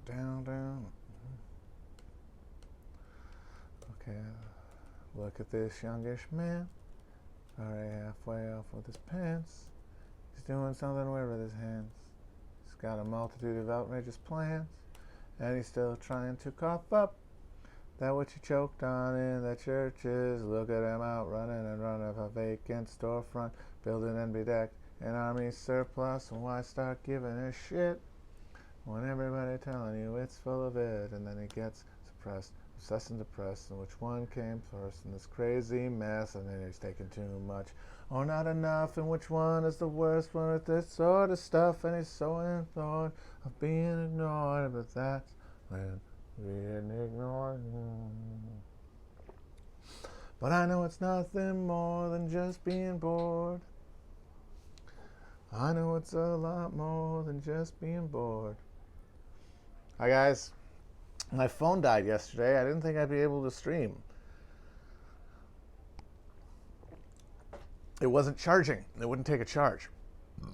down, down. Okay, look at this youngish man. Already halfway off with his pants. He's doing something weird with his hands. He's got a multitude of outrageous plans, and he's still trying to cough up that which he choked on in the churches. Look at him out running in front of a vacant storefront, building and bedecked an army surplus. And why start giving a shit when everybody telling you it's full of it? And then he gets suppressed, obsessed and depressed, and which one came first in this crazy mess? And then he's taking too much or not enough, and which one is the worst one with this sort of stuff? And he's so implored of being ignored, but that's when being ignored. But I know it's nothing more than just being bored. I know it's a lot more than just being bored. Hi guys. My phone died yesterday. I didn't think I'd be able to stream. It wasn't charging. It wouldn't take a charge.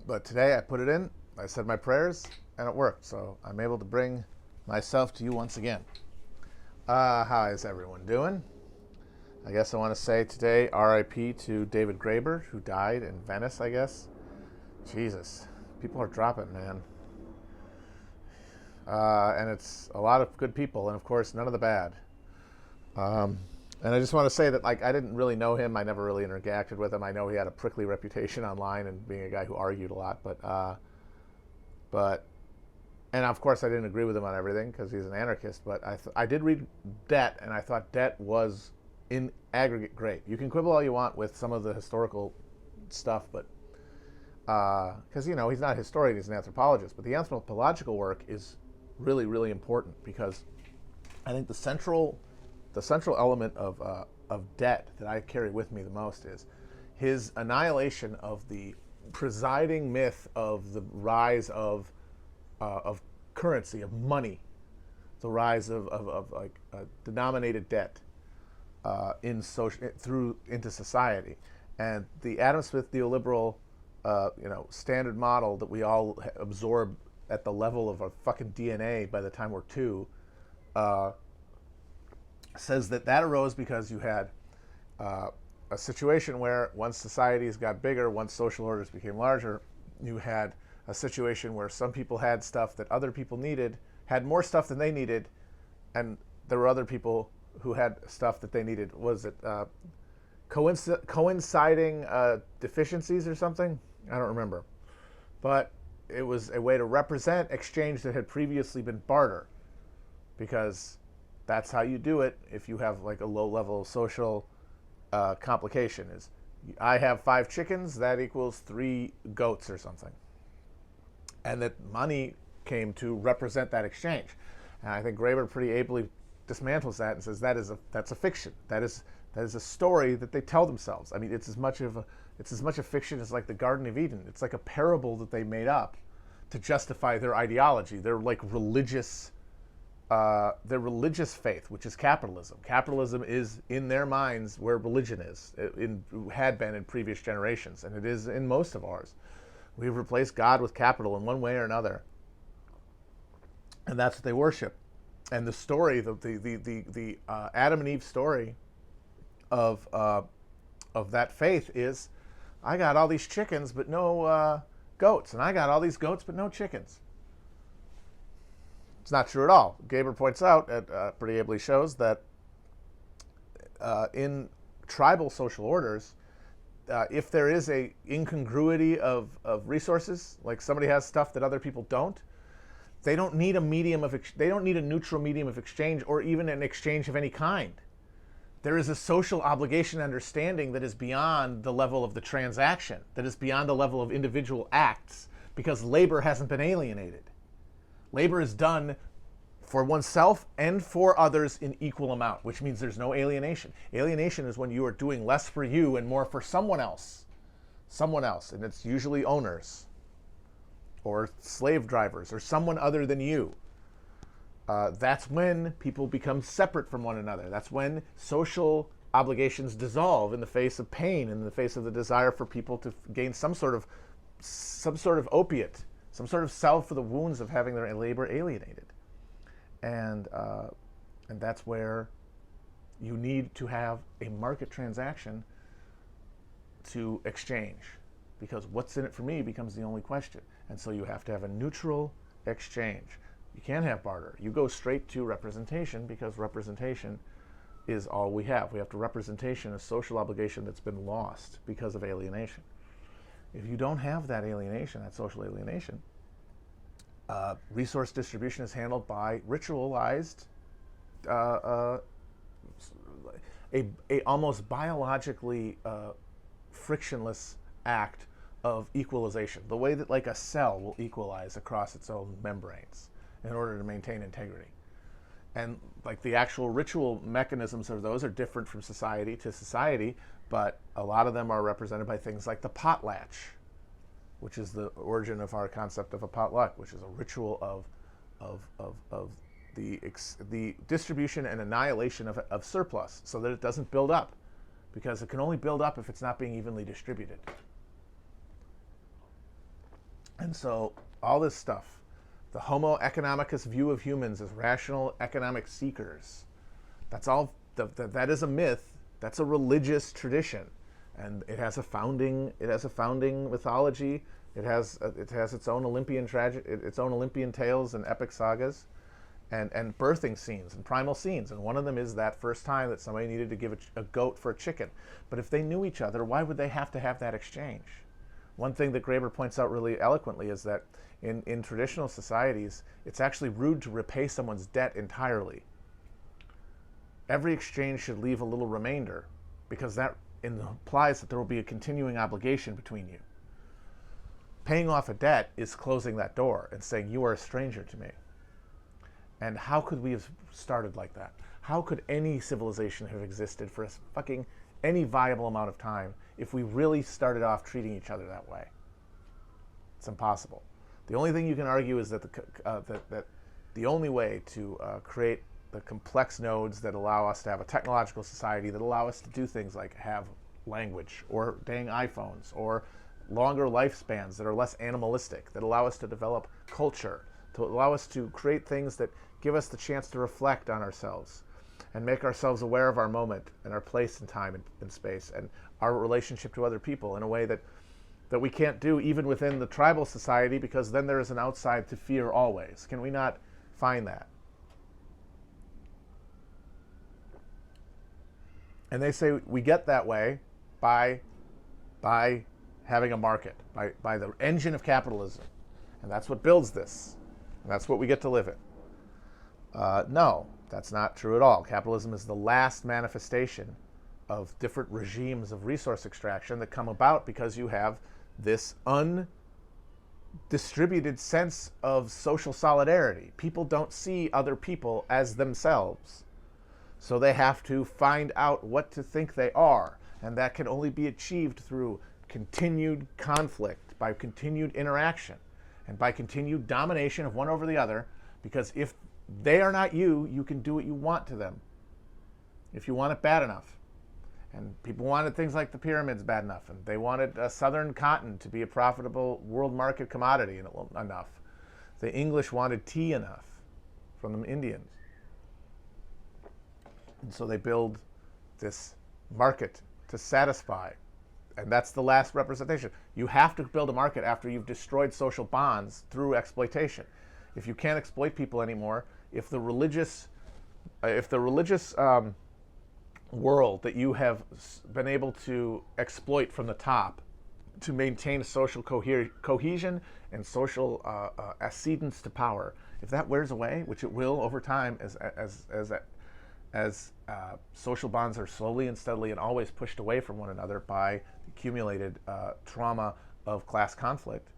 But today I put it in, I said my prayers, and it worked. So I'm able to bring myself to you once again. How is everyone doing? I guess I want to say today RIP to David Graeber, who died in Venice, I guess. Jesus. People are dropping, man. And it's a lot of good people, and of course none of the bad. And I just want to say that, like, I didn't really know him. I never really interacted with him. I know he had a prickly reputation online and being a guy who argued a lot, but and of course I didn't agree with him on everything because he's an anarchist. But I did read Debt, and I thought Debt was in aggregate great. You can quibble all you want with some of the historical stuff, but because you know he's not a historian, he's an anthropologist. But the anthropological work is really, really important because I think the central element of Debt that I carry with me the most is his annihilation of the presiding myth of the rise of currency, of money, the rise of like denominated debt into society, and the Adam Smith neoliberal standard model that we all absorb at the level of our fucking DNA by the time we're two. Says that arose because you had a situation where once societies got bigger, once social orders became larger, you had a situation where some people had stuff that other people needed, had more stuff than they needed, and there were other people who had stuff that they needed. Was it coinciding deficiencies or something? I don't remember. But it was a way to represent exchange that had previously been barter, because that's how you do it if you have like a low-level social complication. Is I have 5 chickens, that equals 3 goats or something. And that money came to represent that exchange. And I think Graeber pretty ably dismantles that and says that's a fiction. That is a story that they tell themselves. I mean, it's as much a fiction as like the Garden of Eden. It's like a parable that they made up to justify their ideology. They're like religious. Their religious faith, which is capitalism. Capitalism is, in their minds, where religion is, had been in previous generations, and it is in most of ours. We've replaced God with capital in one way or another, and that's what they worship. And the story, the Adam and Eve story of that faith is, I got all these chickens but no goats, and I got all these goats but no chickens. It's not true at all. Graeber points out, pretty ably shows, that in tribal social orders, if there is a incongruity of resources, like somebody has stuff that other people don't, they don't need they don't need a neutral medium of exchange or even an exchange of any kind. There is a social obligation understanding that is beyond the level of the transaction, that is beyond the level of individual acts, because labor hasn't been alienated. Labor is done for oneself and for others in equal amount, which means there's no alienation. Alienation is when you are doing less for you and more for someone else. And it's usually owners or slave drivers or someone other than you. That's when people become separate from one another. That's when social obligations dissolve in the face of pain, in the face of the desire for people to gain some sort of opiate, some sort of salve for the wounds of having their labor alienated. and that's where you need to have a market transaction to exchange, because what's in it for me becomes the only question. And so you have to have a neutral exchange. You can't have barter. You go straight to representation, because representation is all we have. We have to representation, a social obligation that's been lost because of alienation. If you don't have that alienation, that social alienation, resource distribution is handled by ritualized, a almost biologically frictionless act of equalization, the way that like a cell will equalize across its own membranes in order to maintain integrity. And like the actual ritual mechanisms of those are different from society to society, but a lot of them are represented by things like the potlatch, which is the origin of our concept of a potluck, which is a ritual of the distribution and annihilation of surplus, so that it doesn't build up, because it can only build up if it's not being evenly distributed. And so all this stuff, the Homo economicus view of humans as rational economic seekers, that's all. That is a myth. That's a religious tradition, and it has a founding. It has a founding mythology. It has its own Olympian its own Olympian tales and epic sagas, and birthing scenes and primal scenes. And one of them is that first time that somebody needed to give a goat for a chicken. But if they knew each other, why would they have to have that exchange? One thing that Graeber points out really eloquently is that in traditional societies, it's actually rude to repay someone's debt entirely. Every exchange should leave a little remainder, because that implies that there will be a continuing obligation between you. Paying off a debt is closing that door and saying, you are a stranger to me. And how could we have started like that? How could any civilization have existed for fucking any viable amount of time if we really started off treating each other that way? It's impossible. The only thing you can argue is that the only way to create the complex nodes that allow us to have a technological society, that allow us to do things like have language, or dang iPhones, or longer lifespans that are less animalistic, that allow us to develop culture, to allow us to create things that give us the chance to reflect on ourselves and make ourselves aware of our moment and our place in time and space, and our relationship to other people in a way that we can't do even within the tribal society, because then there is an outside to fear always. Can we not find that? And they say we get that way by having a market, by the engine of capitalism. And that's what builds this. And that's what we get to live in. No, that's not true at all. Capitalism is the last manifestation of different regimes of resource extraction that come about because you have this undistributed sense of social solidarity. People don't see other people as themselves. So they have to find out what to think they are. And that can only be achieved through continued conflict, by continued interaction, and by continued domination of one over the other. Because if they are not you, you can do what you want to them, if you want it bad enough. And people wanted things like the pyramids bad enough, and they wanted southern cotton to be a profitable world market commodity enough. The English wanted tea enough from the Indians. And so they build this market to satisfy. And that's the last representation. You have to build a market after you've destroyed social bonds through exploitation. If you can't exploit people anymore, if the religious world that you have been able to exploit from the top to maintain social cohesion and social accedance to power, if that wears away, which it will over time as social bonds are slowly and steadily and always pushed away from one another by accumulated trauma of class conflict,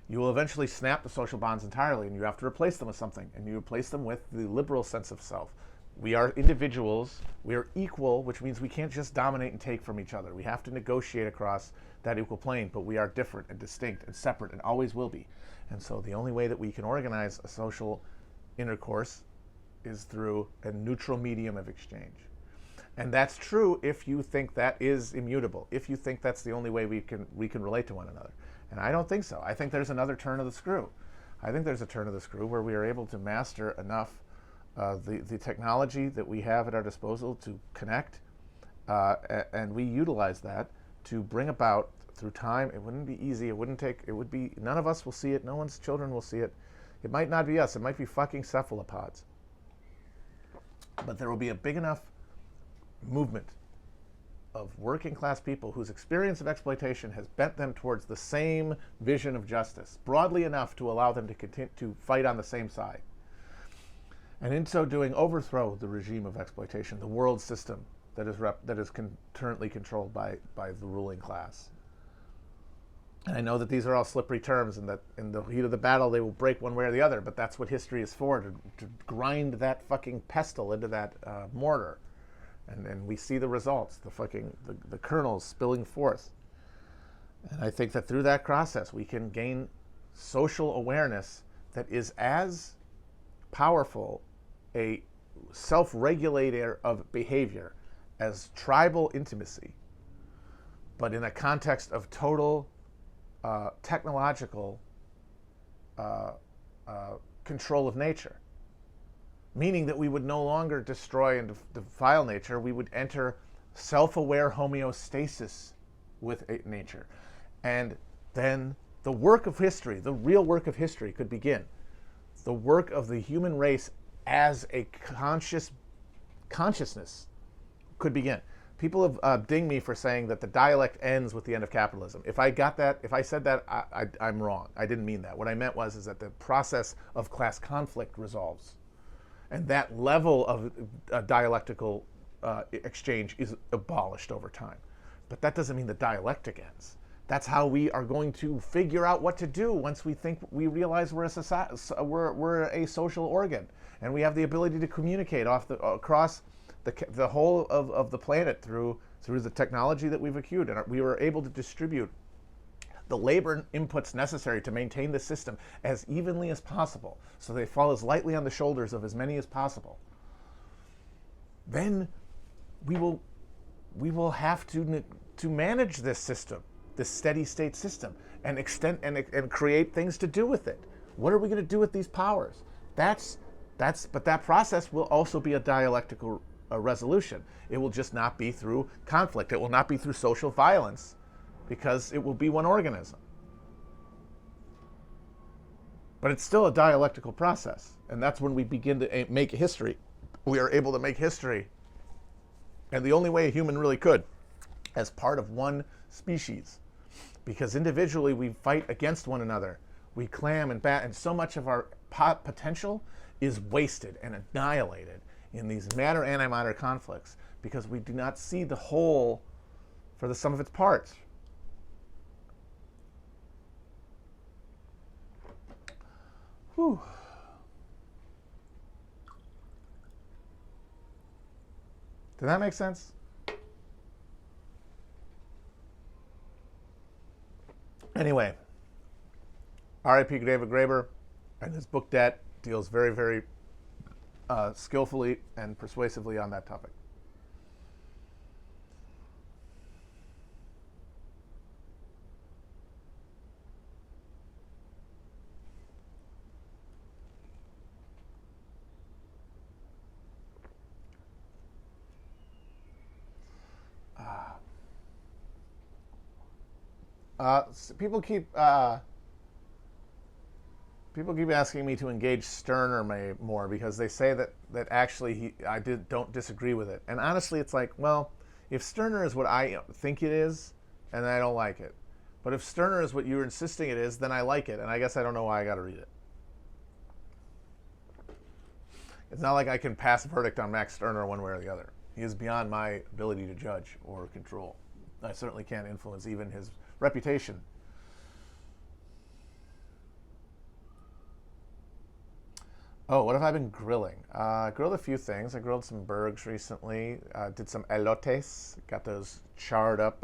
you will eventually snap the social bonds entirely, and you have to replace them with something, and you replace them with the liberal sense of self. We are individuals, we are equal, which means we can't just dominate and take from each other. We have to negotiate across that equal plane, but we are different and distinct and separate and always will be. And so the only way that we can organize a social intercourse is through a neutral medium of exchange. And that's true if you think that is immutable, if you think that's the only way we can relate to one another. And I don't think so. I think there's another turn of the screw. I think there's a turn of the screw where we are able to master enough the technology that we have at our disposal to connect, and we utilize that to bring about through time. It wouldn't be easy. It wouldn't take. It would be. None of us will see it. No one's children will see it. It might not be us. It might be fucking cephalopods. But there will be a big enough movement of working class people whose experience of exploitation has bent them towards the same vision of justice, broadly enough to allow them to continue to fight on the same side. And in so doing, overthrow the regime of exploitation, the world system that is currently controlled by the ruling class. And I know that these are all slippery terms, and that in the heat of the battle they will break one way or the other, but that's what history is for, to grind that fucking pestle into that mortar. And we see the results, the kernels spilling forth. And I think that through that process we can gain social awareness that is as powerful a self-regulator of behavior as tribal intimacy, but in a context of total technological control of nature. Meaning that we would no longer destroy and defile nature, we would enter self-aware homeostasis with nature. And then the work of history, the real work of history, could begin. The work of the human race as a consciousness could begin. People have dinged me for saying that the dialect ends with the end of capitalism. If I said that, I'm wrong. I didn't mean that. What I meant is that the process of class conflict resolves. And that level of dialectical exchange is abolished over time. But that doesn't mean the dialectic ends. That's how we are going to figure out what to do once we realize we're a social organ, and we have the ability to communicate across the whole of the planet through the technology that we've accrued, and we were able to distribute the labor inputs necessary to maintain the system as evenly as possible, so they fall as lightly on the shoulders of as many as possible. Then we will have to manage this system, this steady state system, and extend and create things to do with it. What are we going to do with these powers? But that process will also be a dialectical resolution. It will just not be through conflict. It will not be through social violence, because it will be one organism. But it's still a dialectical process, and that's when we begin to make history. We are able to make history, and the only way a human really could, as part of one species, because individually we fight against one another. We clam and bat, and so much of our potential is wasted and annihilated in these matter-antimatter conflicts, because we do not see the whole for the sum of its parts. Whew. Did that make sense? Anyway, R.I.P. David Graeber, and his book Debt deals very, very skillfully and persuasively on that topic. People keep asking me to engage Sterner more, because they say that actually I don't disagree with it. And honestly, it's like, well, if Sterner is what I think it is, and I don't like it. But if Sterner is what you're insisting it is, then I like it, and I guess I don't know why I got to read it. It's not like I can pass a verdict on Max Sterner one way or the other. He is beyond my ability to judge or control. I certainly can't influence even his reputation. Oh, what have I been grilling? I grilled a few things. I grilled some bergs recently. Did some elotes. Got those charred up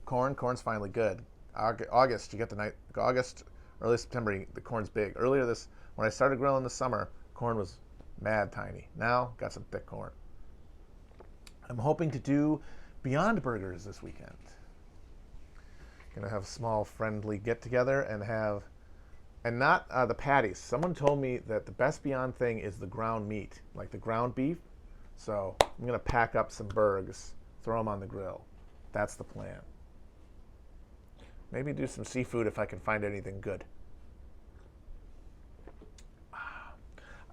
corn. Corn's finally good. August, you get the night. August, early September, the corn's big. Earlier when I started grilling this summer, corn was mad tiny. Now, got some thick corn. I'm hoping to do Beyond Burgers this weekend. Gonna have a small friendly get together and have And not the patties. Someone told me that the best Beyond thing is the ground meat, like the ground beef. So I'm going to pack up some burgers, throw them on the grill. That's the plan. Maybe do some seafood if I can find anything good.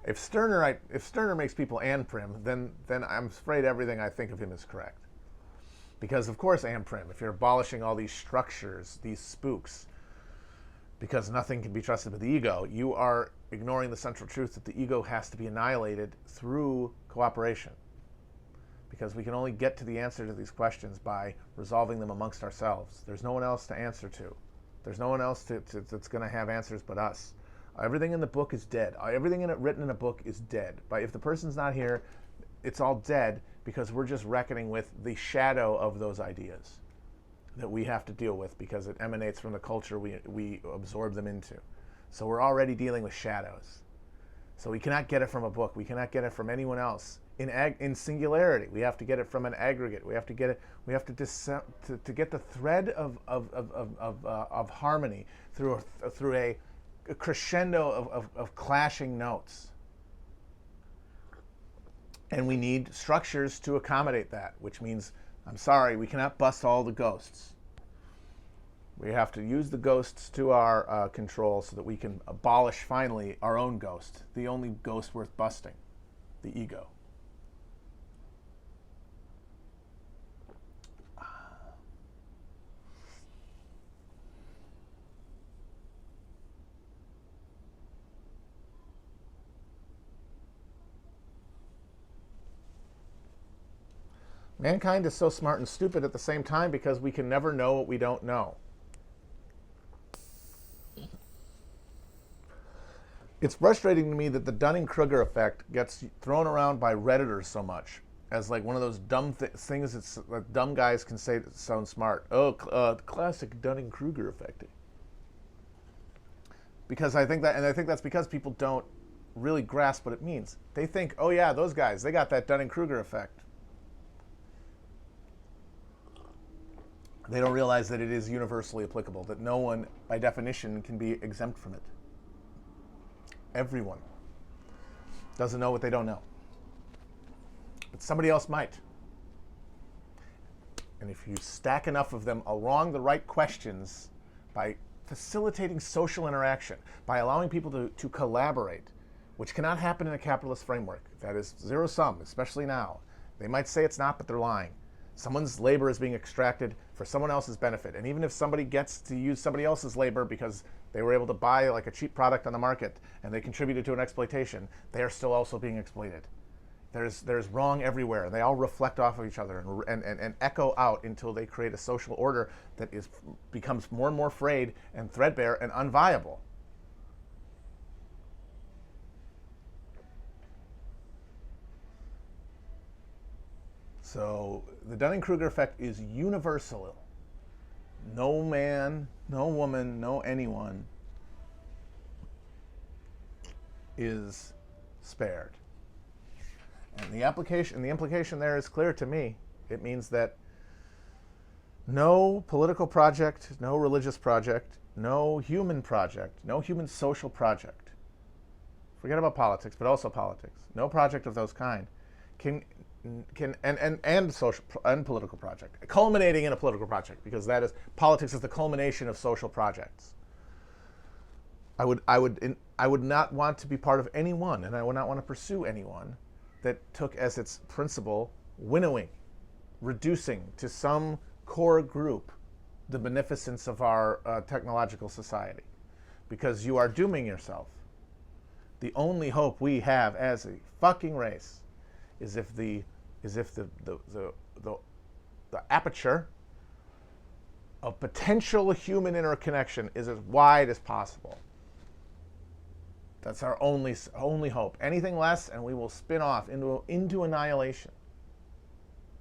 If Sterner makes people and prim, then I'm afraid everything I think of him is correct. Because of course and prim, if you're abolishing all these structures, these spooks, because nothing can be trusted with the ego, you are ignoring the central truth that the ego has to be annihilated through cooperation. Because we can only get to the answer to these questions by resolving them amongst ourselves. There's no one else to answer to. There's no one else that's going to have answers but us. Everything in the book is dead. Everything written in a book is dead. But if the person's not here, it's all dead because we're just reckoning with the shadow of those ideas that we have to deal with because it emanates from the culture we absorb them into. So we're already dealing with shadows. So we cannot get it from a book. We cannot get it from anyone else. In singularity, we have to get it from an aggregate. We have to get it. We have to get the thread of harmony through a crescendo of clashing notes. And we need structures to accommodate that, which means, I'm sorry, we cannot bust all the ghosts. We have to use the ghosts to our control so that we can abolish finally our own ghost, the only ghost worth busting, the ego. Mankind is so smart and stupid at the same time because we can never know what we don't know. It's frustrating to me that the Dunning-Kruger effect gets thrown around by Redditors so much as like one of those dumb things that dumb guys can say that sound smart. Oh, classic Dunning-Kruger effect. Because I think that's because people don't really grasp what it means. They think, oh yeah, those guys, they got that Dunning-Kruger effect. They don't realize that it is universally applicable, that no one, by definition, can be exempt from it. Everyone doesn't know what they don't know. But somebody else might. And if you stack enough of them along the right questions by facilitating social interaction, by allowing people to collaborate, which cannot happen in a capitalist framework. That is zero-sum, especially now. They might say it's not, but they're lying. Someone's labor is being extracted for someone else's benefit. And even if somebody gets to use somebody else's labor because they were able to buy like a cheap product on the market and they contributed to an exploitation, they are still also being exploited. There's wrong everywhere. They all reflect off of each other and echo out until they create a social order that becomes more and more frayed and threadbare and unviable. So the Dunning-Kruger effect is universal. No man, no woman, no anyone is spared. And the implication there is clear to me. It means that no political project, no religious project, no human social project, forget about politics, but also politics, no project of those kind can social and political project, culminating in a political project, because that is, politics is the culmination of social projects. I would not want to be part of anyone, and I would not want to pursue anyone that took as its principle winnowing, reducing to some core group the beneficence of our technological society, because you are dooming yourself. The only hope we have as a fucking race is if the aperture of potential human interconnection is as wide as possible. That's our only hope. Anything less, and we will spin off into annihilation.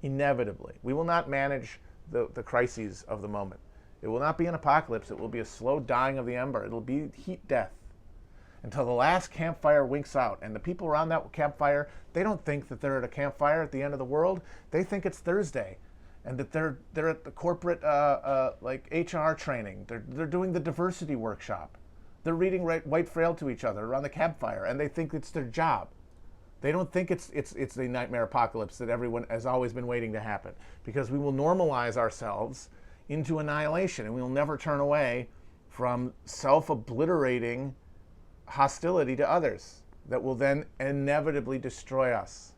Inevitably. We will not manage the crises of the moment. It will not be an apocalypse. It will be a slow dying of the ember. It will be heat death until the last campfire winks out. And the people around that campfire, they don't think that they're at a campfire at the end of the world. They think it's Thursday, and that they're at the corporate like HR training. They're doing the diversity workshop. They're reading White Frail to each other around the campfire, and they think it's their job. They don't think it's the nightmare apocalypse that everyone has always been waiting to happen, because we will normalize ourselves into annihilation, and we will never turn away from self-obliterating hostility to others that will then inevitably destroy us.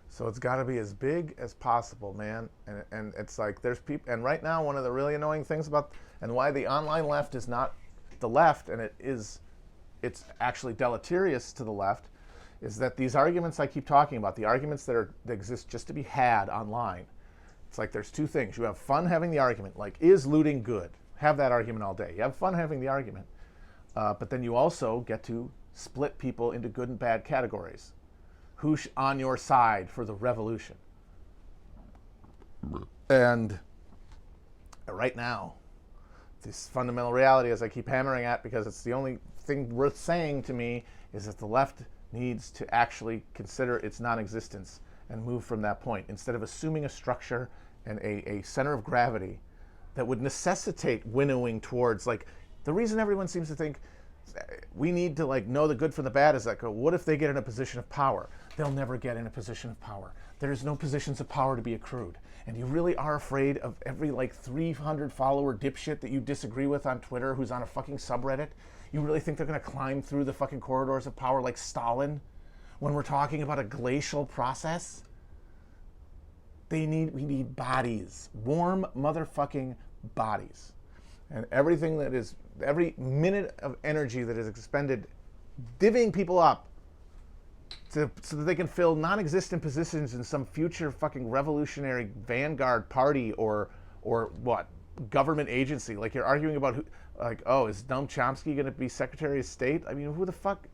So it's got to be as big as possible, man. And it's like there's people, and right now one of the really annoying things about, and why the online left is not the left, and it's actually deleterious to the left, is that these arguments I keep talking about, the arguments that exist just to be had online, it's like there's two things. You have fun having the argument, like, is looting good? Have that argument all day. You have fun having the argument. But then you also get to split people into good and bad categories. Who's on your side for the revolution? And right now, this fundamental reality, as I keep hammering at, because it's the only thing worth saying to me, is that the left needs to actually consider its non-existence and move from that point, instead of assuming a structure and a center of gravity that would necessitate winnowing towards, like, the reason everyone seems to think we need to, like, know the good from the bad is like, what if they get in a position of power? They'll never get in a position of power. There's no positions of power to be accrued. And you really are afraid of every, like, 300 follower dipshit that you disagree with on Twitter who's on a fucking subreddit? You really think they're going to climb through the fucking corridors of power like Stalin when we're talking about a glacial process? We need bodies, warm motherfucking bodies. And everything that is, every minute of energy that is expended divvying people up so that they can fill non-existent positions in some future fucking revolutionary vanguard party or what, government agency. Like, you're arguing about who, like, oh, is Noam Chomsky going to be Secretary of State? I mean, who the fuck?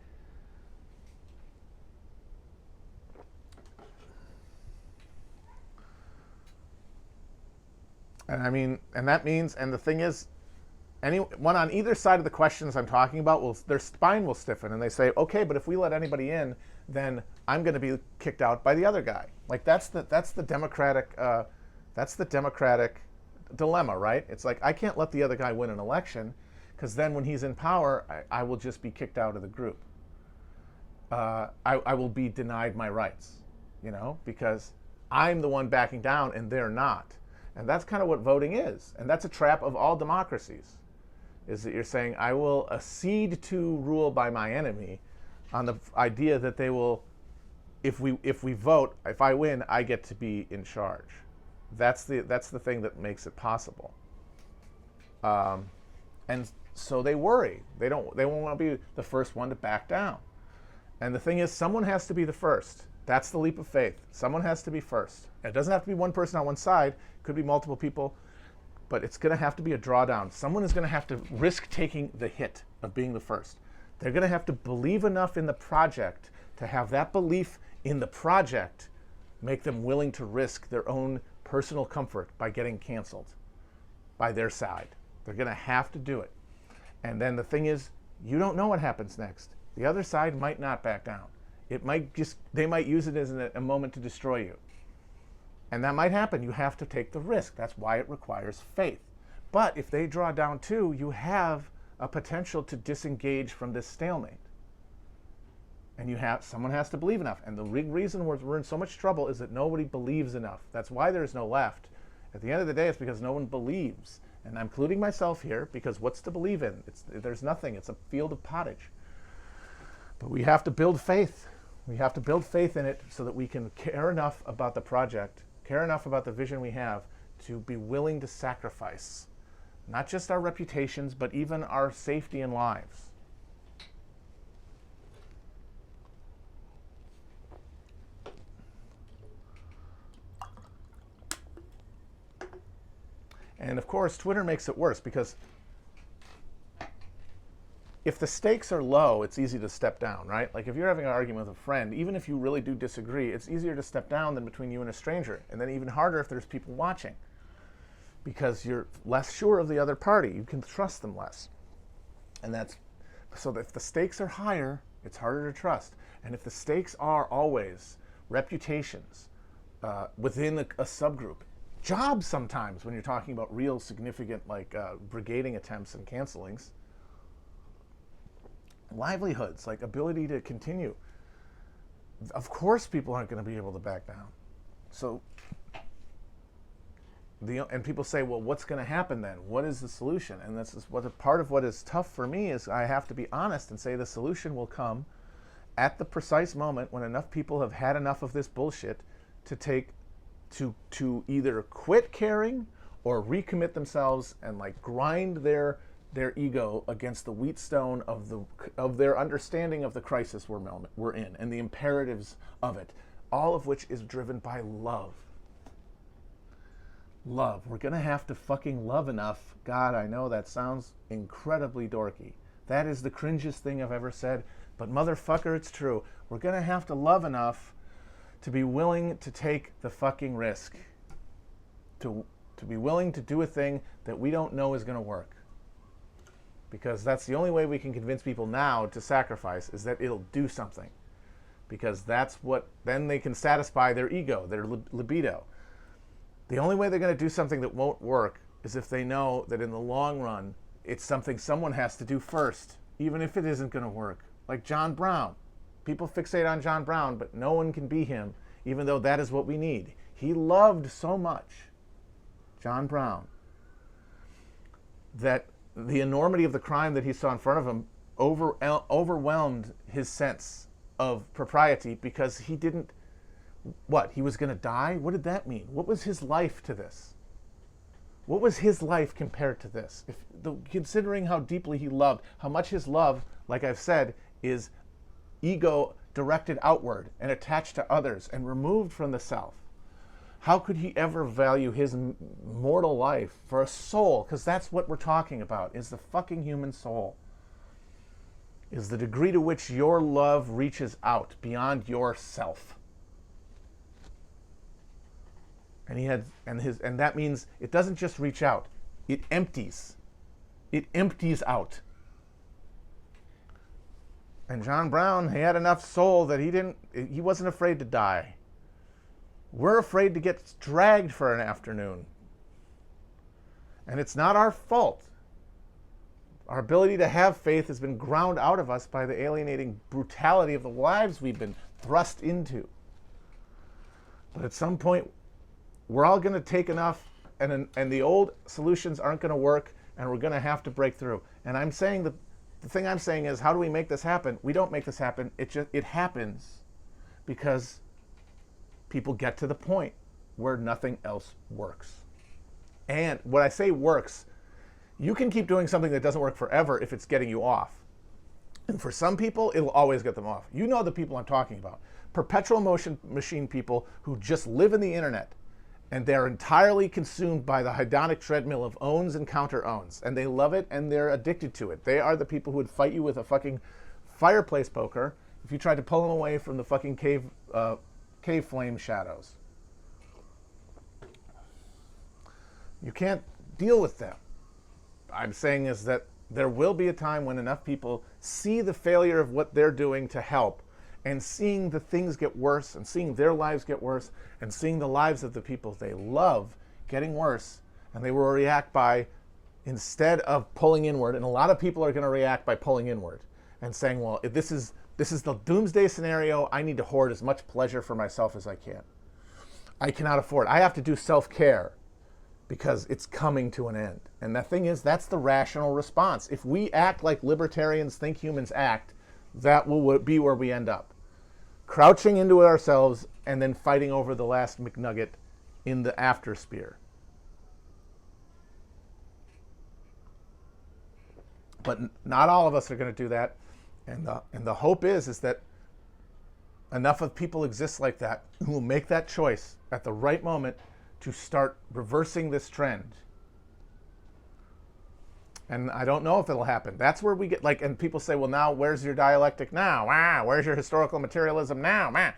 And I mean, and that means, and the thing is, anyone on either side of the questions I'm talking about, their spine will stiffen, and they say, okay, but if we let anybody in, then I'm going to be kicked out by the other guy. Like, that's the democratic dilemma, right? It's like, I can't let the other guy win an election, because then when he's in power, I will just be kicked out of the group. I will be denied my rights, because I'm the one backing down and they're not. And that's kind of what voting is. And that's a trap of all democracies, is that you're saying, I will accede to rule by my enemy on the idea that they will, if we vote, if I win, I get to be in charge. That's the thing that makes it possible. And so they worry. They won't want to be the first one to back down. And the thing is, someone has to be the first. That's the leap of faith. Someone has to be first. And it doesn't have to be one person on one side. It could be multiple people. But it's going to have to be a drawdown. Someone is going to have to risk taking the hit of being the first. They're going to have to believe enough in the project to have that belief in the project make them willing to risk their own personal comfort by getting canceled by their side. They're going to have to do it. And then the thing is, you don't know what happens next. The other side might not back down. They might use it as a moment to destroy you. And that might happen. You have to take the risk. That's why it requires faith. But if they draw down too, you have a potential to disengage from this stalemate. And someone has to believe enough. And the reason we're in so much trouble is that nobody believes enough. That's why there's no left. At the end of the day, it's because no one believes. And I'm including myself here, because what's to believe in? There's nothing. It's a field of pottage. But we have to build faith. We have to build faith in it so that we can care enough about the project, care enough about the vision we have, to be willing to sacrifice not just our reputations, but even our safety and lives. And of course, Twitter makes it worse, because if the stakes are low, it's easy to step down, right? Like, if you're having an argument with a friend, even if you really do disagree, it's easier to step down than between you and a stranger. And then even harder if there's people watching, because you're less sure of the other party. You can trust them less. And so if the stakes are higher, it's harder to trust. And if the stakes are always reputations within a subgroup, jobs sometimes when you're talking about real significant, like brigading attempts and cancelings. Livelihoods, like ability to continue. Of course people aren't going to be able to back down. So, and people say, well, what's going to happen then? What is the solution? And this is what a part of what is tough for me is I have to be honest and say the solution will come at the precise moment when enough people have had enough of this bullshit to either quit caring or recommit themselves and like grind their ego against the wheatstone of their understanding of the crisis we're in and the imperatives of it, all of which is driven by love. Love. We're going to have to fucking love enough. God, I know that sounds incredibly dorky. That is the cringiest thing I've ever said, but motherfucker, it's true. We're going to have to love enough to be willing to take the fucking risk. To be willing to do a thing that we don't know is going to work. Because that's the only way we can convince people now to sacrifice, is that it'll do something. Because that's what, then they can satisfy their ego, their libido. The only way they're going to do something that won't work is if they know that in the long run, it's something someone has to do first, even if it isn't going to work. Like John Brown. People fixate on John Brown, but no one can be him, even though that is what we need. He loved so much, John Brown, that the enormity of the crime that he saw in front of him overwhelmed his sense of propriety, because he didn't, what, he was going to die? What did that mean? What was his life to this? What was his life compared to this? Considering how deeply he loved, how much his love, like I've said, is ego directed outward and attached to others and removed from the self. How could he ever value his mortal life for a soul? Because that's what we're talking about, is the fucking human soul. Is the degree to which your love reaches out beyond yourself. And that means it doesn't just reach out, it empties. It empties out. And John Brown, he had enough soul that he wasn't afraid to die. We're afraid to get dragged for an afternoon. And it's not our fault. Our ability to have faith has been ground out of us by the alienating brutality of the lives we've been thrust into. But at some point, we're all going to take enough, and the old solutions aren't going to work, and we're going to have to break through. And I'm saying that the thing I'm saying is, how do we make this happen? We don't make this happen. It happens because people get to the point where nothing else works. And when I say works, you can keep doing something that doesn't work forever if it's getting you off. And for some people, it'll always get them off. You know the people I'm talking about. Perpetual motion machine people who just live in the internet, and they're entirely consumed by the hedonic treadmill of owns and counter-owns. And they love it, and they're addicted to it. They are the people who would fight you with a fucking fireplace poker if you tried to pull them away from the fucking cave flame shadows. You can't deal with them. I'm saying is that there will be a time when enough people see the failure of what they're doing to help, and seeing the things get worse, and seeing their lives get worse, and seeing the lives of the people they love getting worse, and they will react by, instead of pulling inward, and a lot of people are going to react by pulling inward and saying, well, if this is the doomsday scenario, I need to hoard as much pleasure for myself as I can. I cannot afford. I have to do self-care because it's coming to an end. And the thing is, that's the rational response. If we act like libertarians think humans act, that will be where we end up. Crouching into ourselves and then fighting over the last McNugget in the after spear. But not all of us are going to do that. And the hope is that enough of people exist like that who will make that choice at the right moment to start reversing this trend. And I don't know if it'll happen. That's where we get, like, and people say, well, now where's your dialectic now? Where's your historical materialism now?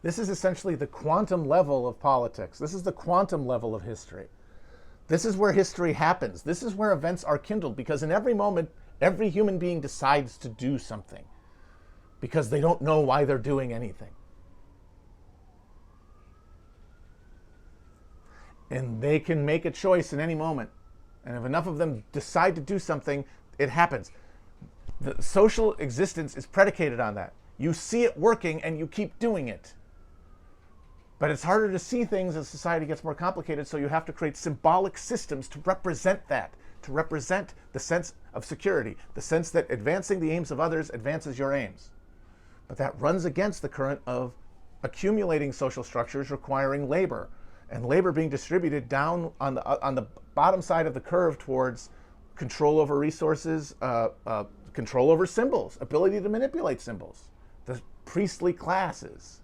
This is essentially the quantum level of politics. This is the quantum level of history. This is where history happens. This is where events are kindled, because in every moment, every human being decides to do something because they don't know why they're doing anything. And they can make a choice in any moment. And if enough of them decide to do something, it happens. The social existence is predicated on that. You see it working and you keep doing it. But it's harder to see things as society gets more complicated, so you have to create symbolic systems to represent that, to represent the sense of security, the sense that advancing the aims of others advances your aims. But that runs against the current of accumulating social structures requiring labor, and labor being distributed down on the bottom side of the curve towards control over resources, control over symbols, ability to manipulate symbols, the priestly classes.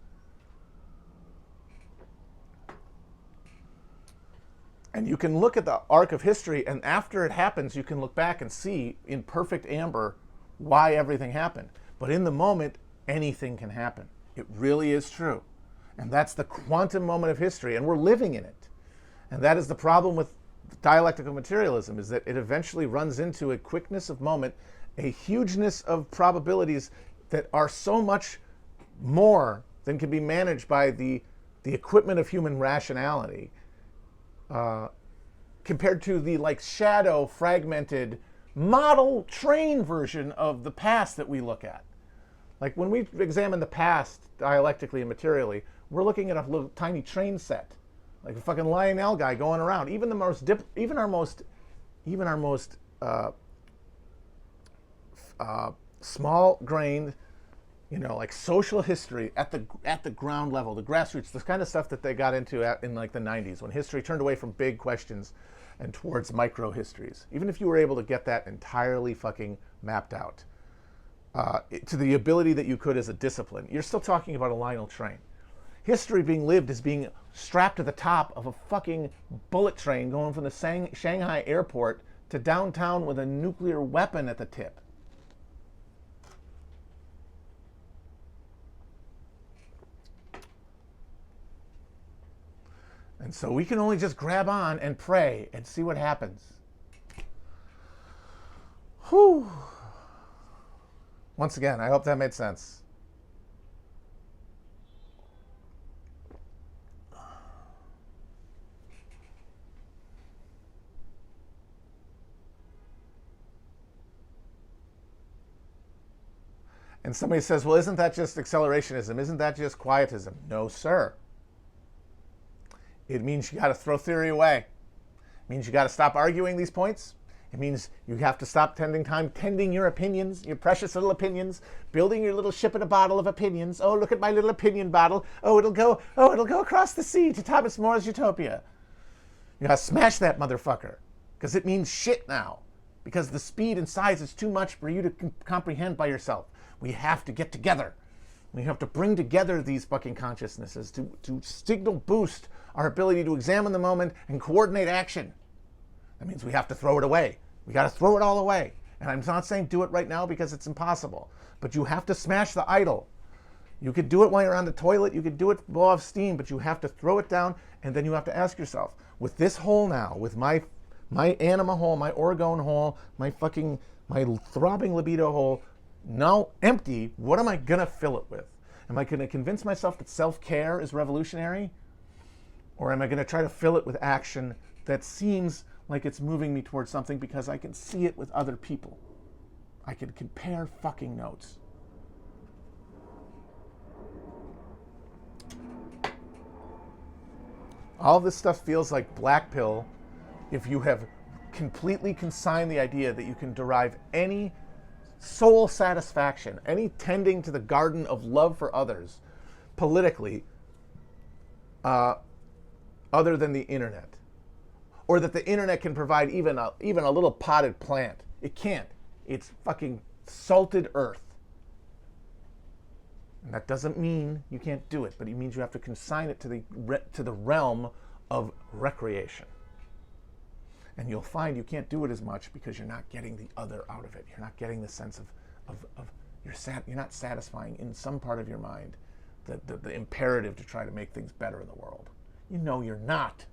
And you can look at the arc of history, and after it happens, you can look back and see in perfect amber why everything happened. But in the moment, anything can happen. It really is true. And that's the quantum moment of history, and we're living in it. And that is the problem with dialectical materialism, is that it eventually runs into a quickness of moment, a hugeness of probabilities that are so much more than can be managed by the equipment of human rationality, compared to the like shadow fragmented model train version of the past that we look at. Like when we examine the past dialectically and materially, we're looking at a little tiny train set, like a fucking Lionel guy going around. Even our most small-grained, like social history at the ground level, the grassroots, this kind of stuff that they got into in like the 90s, when history turned away from big questions and towards micro histories. Even if you were able to get that entirely fucking mapped out to the ability that you could as a discipline, you're still talking about a Lionel train. History being lived is being strapped to the top of a fucking bullet train going from the Shanghai airport to downtown with a nuclear weapon at the tip. And so we can only just grab on and pray and see what happens. Whew. Once again, I hope that made sense. And somebody says, well, isn't that just accelerationism? Isn't that just quietism? No, sir. It means you got to throw theory away. It means you got to stop arguing these points. It means you have to stop tending your opinions, your precious little opinions, building your little ship in a bottle of opinions. Oh, look at my little opinion bottle. Oh, it'll go across the sea to Thomas More's utopia. You got to smash that motherfucker, because it means shit now. Because the speed and size is too much for you to comprehend by yourself. We have to get together. We have to bring together these fucking consciousnesses to signal boost our ability to examine the moment and coordinate action. That means we have to throw it away. We got to throw it all away. And I'm not saying do it right now because it's impossible. But you have to smash the idol. You could do it while you're on the toilet. You could do it blow off steam. But you have to throw it down. And then you have to ask yourself, with this hole now, with my anima hole, my orgone hole, my throbbing libido hole, now empty, what am I going to fill it with? Am I going to convince myself that self-care is revolutionary? Or am I going to try to fill it with action that seems like it's moving me towards something because I can see it with other people? I can compare fucking notes. All this stuff feels like black pill if you have completely consigned the idea that you can derive any soul satisfaction, any tending to the garden of love for others, politically, other than the internet. Or that the internet can provide even a little potted plant. It can't. It's fucking salted earth. And that doesn't mean you can't do it, but it means you have to consign it to the realm of recreation. And you'll find you can't do it as much because you're not getting the other out of it. You're not getting the sense of you're not satisfying in some part of your mind the imperative to try to make things better in the world. You know you're not.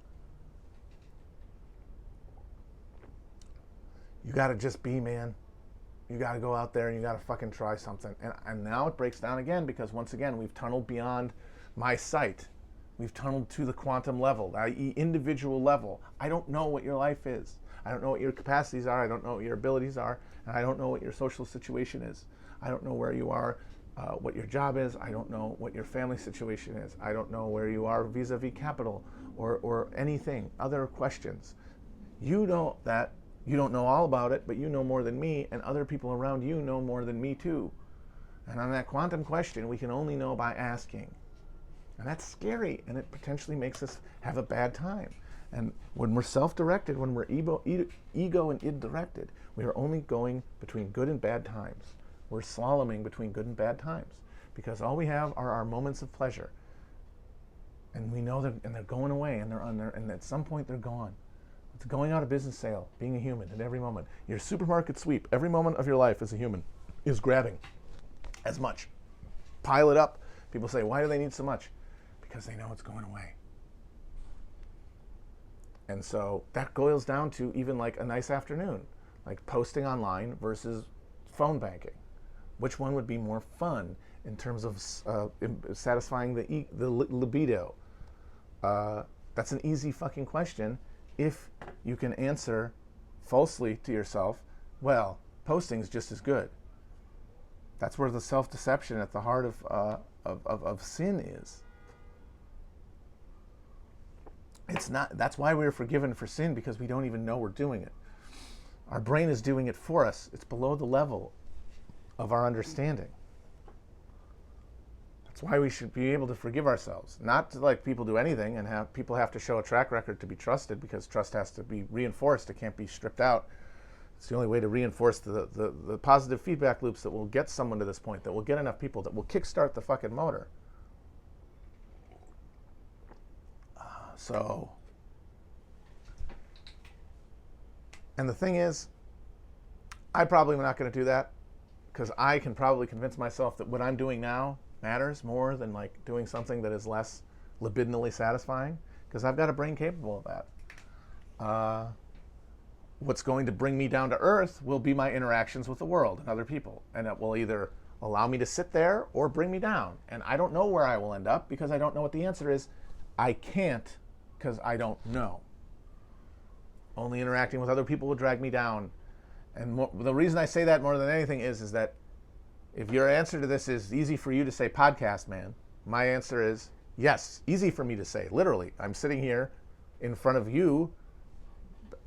You got to just be, man. You got to go out there and you got to fucking try something. And now it breaks down again because once again we've tunneled beyond my sight. We've tunneled to the quantum level, i.e. individual level. I don't know what your life is. I don't know what your capacities are. I don't know what your abilities are. And I don't know what your social situation is. I don't know where you are, what your job is. I don't know what your family situation is. I don't know where you are vis-a-vis capital or anything, other questions. You know that. You don't know all about it, but you know more than me, and other people around you know more than me too. And on that quantum question, we can only know by asking. And that's scary, and it potentially makes us have a bad time. And when we're self-directed, when we're ego and id-directed, we are only going between good and bad times. We're slaloming between good and bad times because all we have are our moments of pleasure. And we know that, and they're going away, and they're on there, and at some point they're gone. It's going out of business sale, being a human at every moment. Your supermarket sweep, every moment of your life as a human, is grabbing as much. Pile it up. People say, why do they need so much? Because they know it's going away. And so that boils down to even like a nice afternoon, like posting online versus phone banking. Which one would be more fun in terms of satisfying the libido? That's an easy fucking question. If you can answer falsely to yourself, well, posting's just as good. That's where the self-deception at the heart of sin is. It's not. That's why we're forgiven for sin, because we don't even know we're doing it. Our brain is doing it for us. It's below the level of our understanding. That's why we should be able to forgive ourselves. Not to like people do anything and have people have to show a track record to be trusted, because trust has to be reinforced. It can't be stripped out. It's the only way to reinforce the positive feedback loops that will get someone to this point, that will get enough people, that will kickstart the fucking motor. And the thing is, I probably am not going to do that, because I can probably convince myself that what I'm doing now matters more than like doing something that is less libidinally satisfying, because I've got a brain capable of that. What's going to bring me down to earth will be my interactions with the world and other people, and it will either allow me to sit there or bring me down. And I don't know where I will end up, because I don't know what the answer is. I can't, because I don't know. Only interacting with other people will drag me down. And the reason I say that more than anything is that if your answer to this is easy for you to say podcast man, my answer is yes, easy for me to say. Literally, I'm sitting here in front of you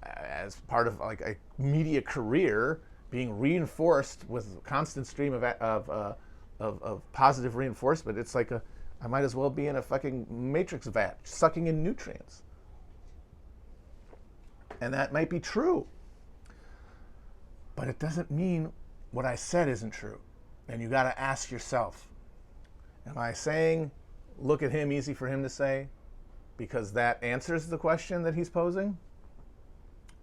as part of like a media career, being reinforced with a constant stream of positive reinforcement. It's like I might as well be in a fucking matrix vat, sucking in nutrients. And that might be true. But it doesn't mean what I said isn't true. And you got to ask yourself, am I saying, look at him, easy for him to say, because that answers the question that he's posing?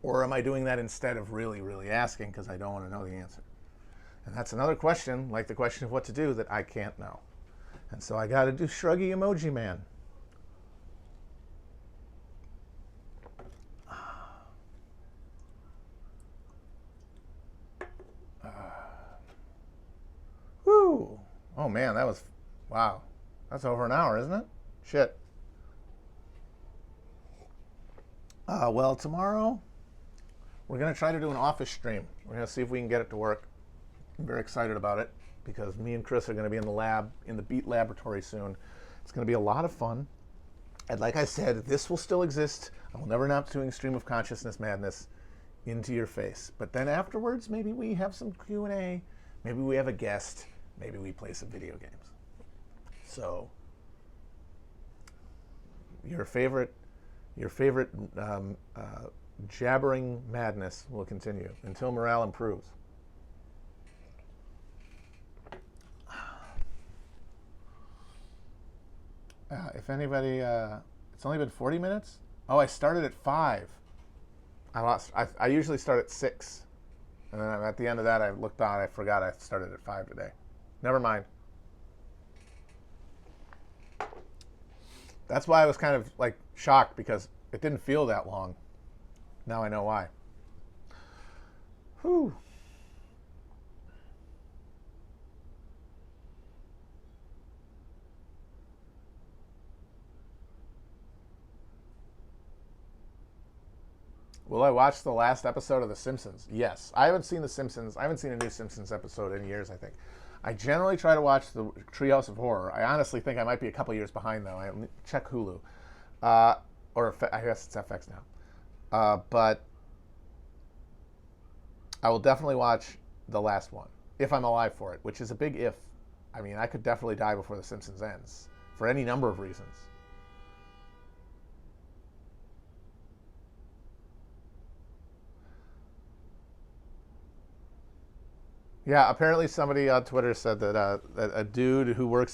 Or am I doing that instead of really, really asking because I don't want to know the answer? And that's another question, like the question of what to do, that I can't know. And so I got to do shruggy emoji man. Woo! Oh man, that was, wow. That's over an hour, isn't it? Shit. Well, tomorrow we're going to try to do an office stream. We're going to see if we can get it to work. I'm very excited about it, because me and Chris are going to be in the lab, in the Beat Laboratory soon. It's going to be a lot of fun. And like I said, this will still exist. I will never not doing stream of consciousness madness into your face. But then afterwards, maybe we have some Q&A. Maybe we have a guest. Maybe we play some video games. So your favorite jabbering madness will continue until morale improves. If anybody, it's only been 40 minutes. Oh, I started at 5. I usually start at 6. And then at the end of that, I looked on, I forgot I started at 5 today. Never mind. That's why I was kind of like shocked, because it didn't feel that long. Now I know why. Whew. Will I watch the last episode of The Simpsons? Yes. I haven't seen The Simpsons. I haven't seen a new Simpsons episode in years, I think. I generally try to watch the Treehouse of Horror. I honestly think I might be a couple years behind, though. I check Hulu. Or I guess it's FX now. But I will definitely watch the last one, if I'm alive for it, which is a big if. I mean, I could definitely die before The Simpsons ends, for any number of reasons. Yeah, apparently somebody on Twitter said that a dude who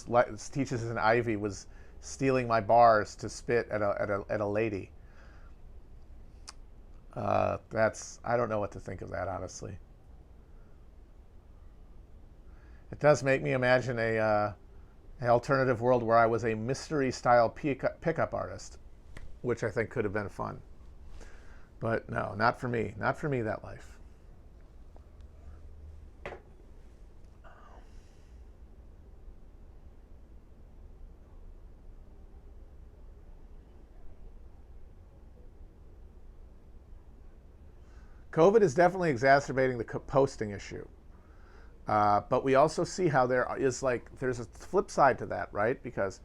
teaches in Ivy was stealing my bars to spit at a lady. I don't know what to think of that, honestly. It does make me imagine an alternative world where I was a mystery style pickup artist, which I think could have been fun. But no, not for me. Not for me, that life. COVID is definitely exacerbating the posting issue. But we also see how there's a flip side to that, right? Because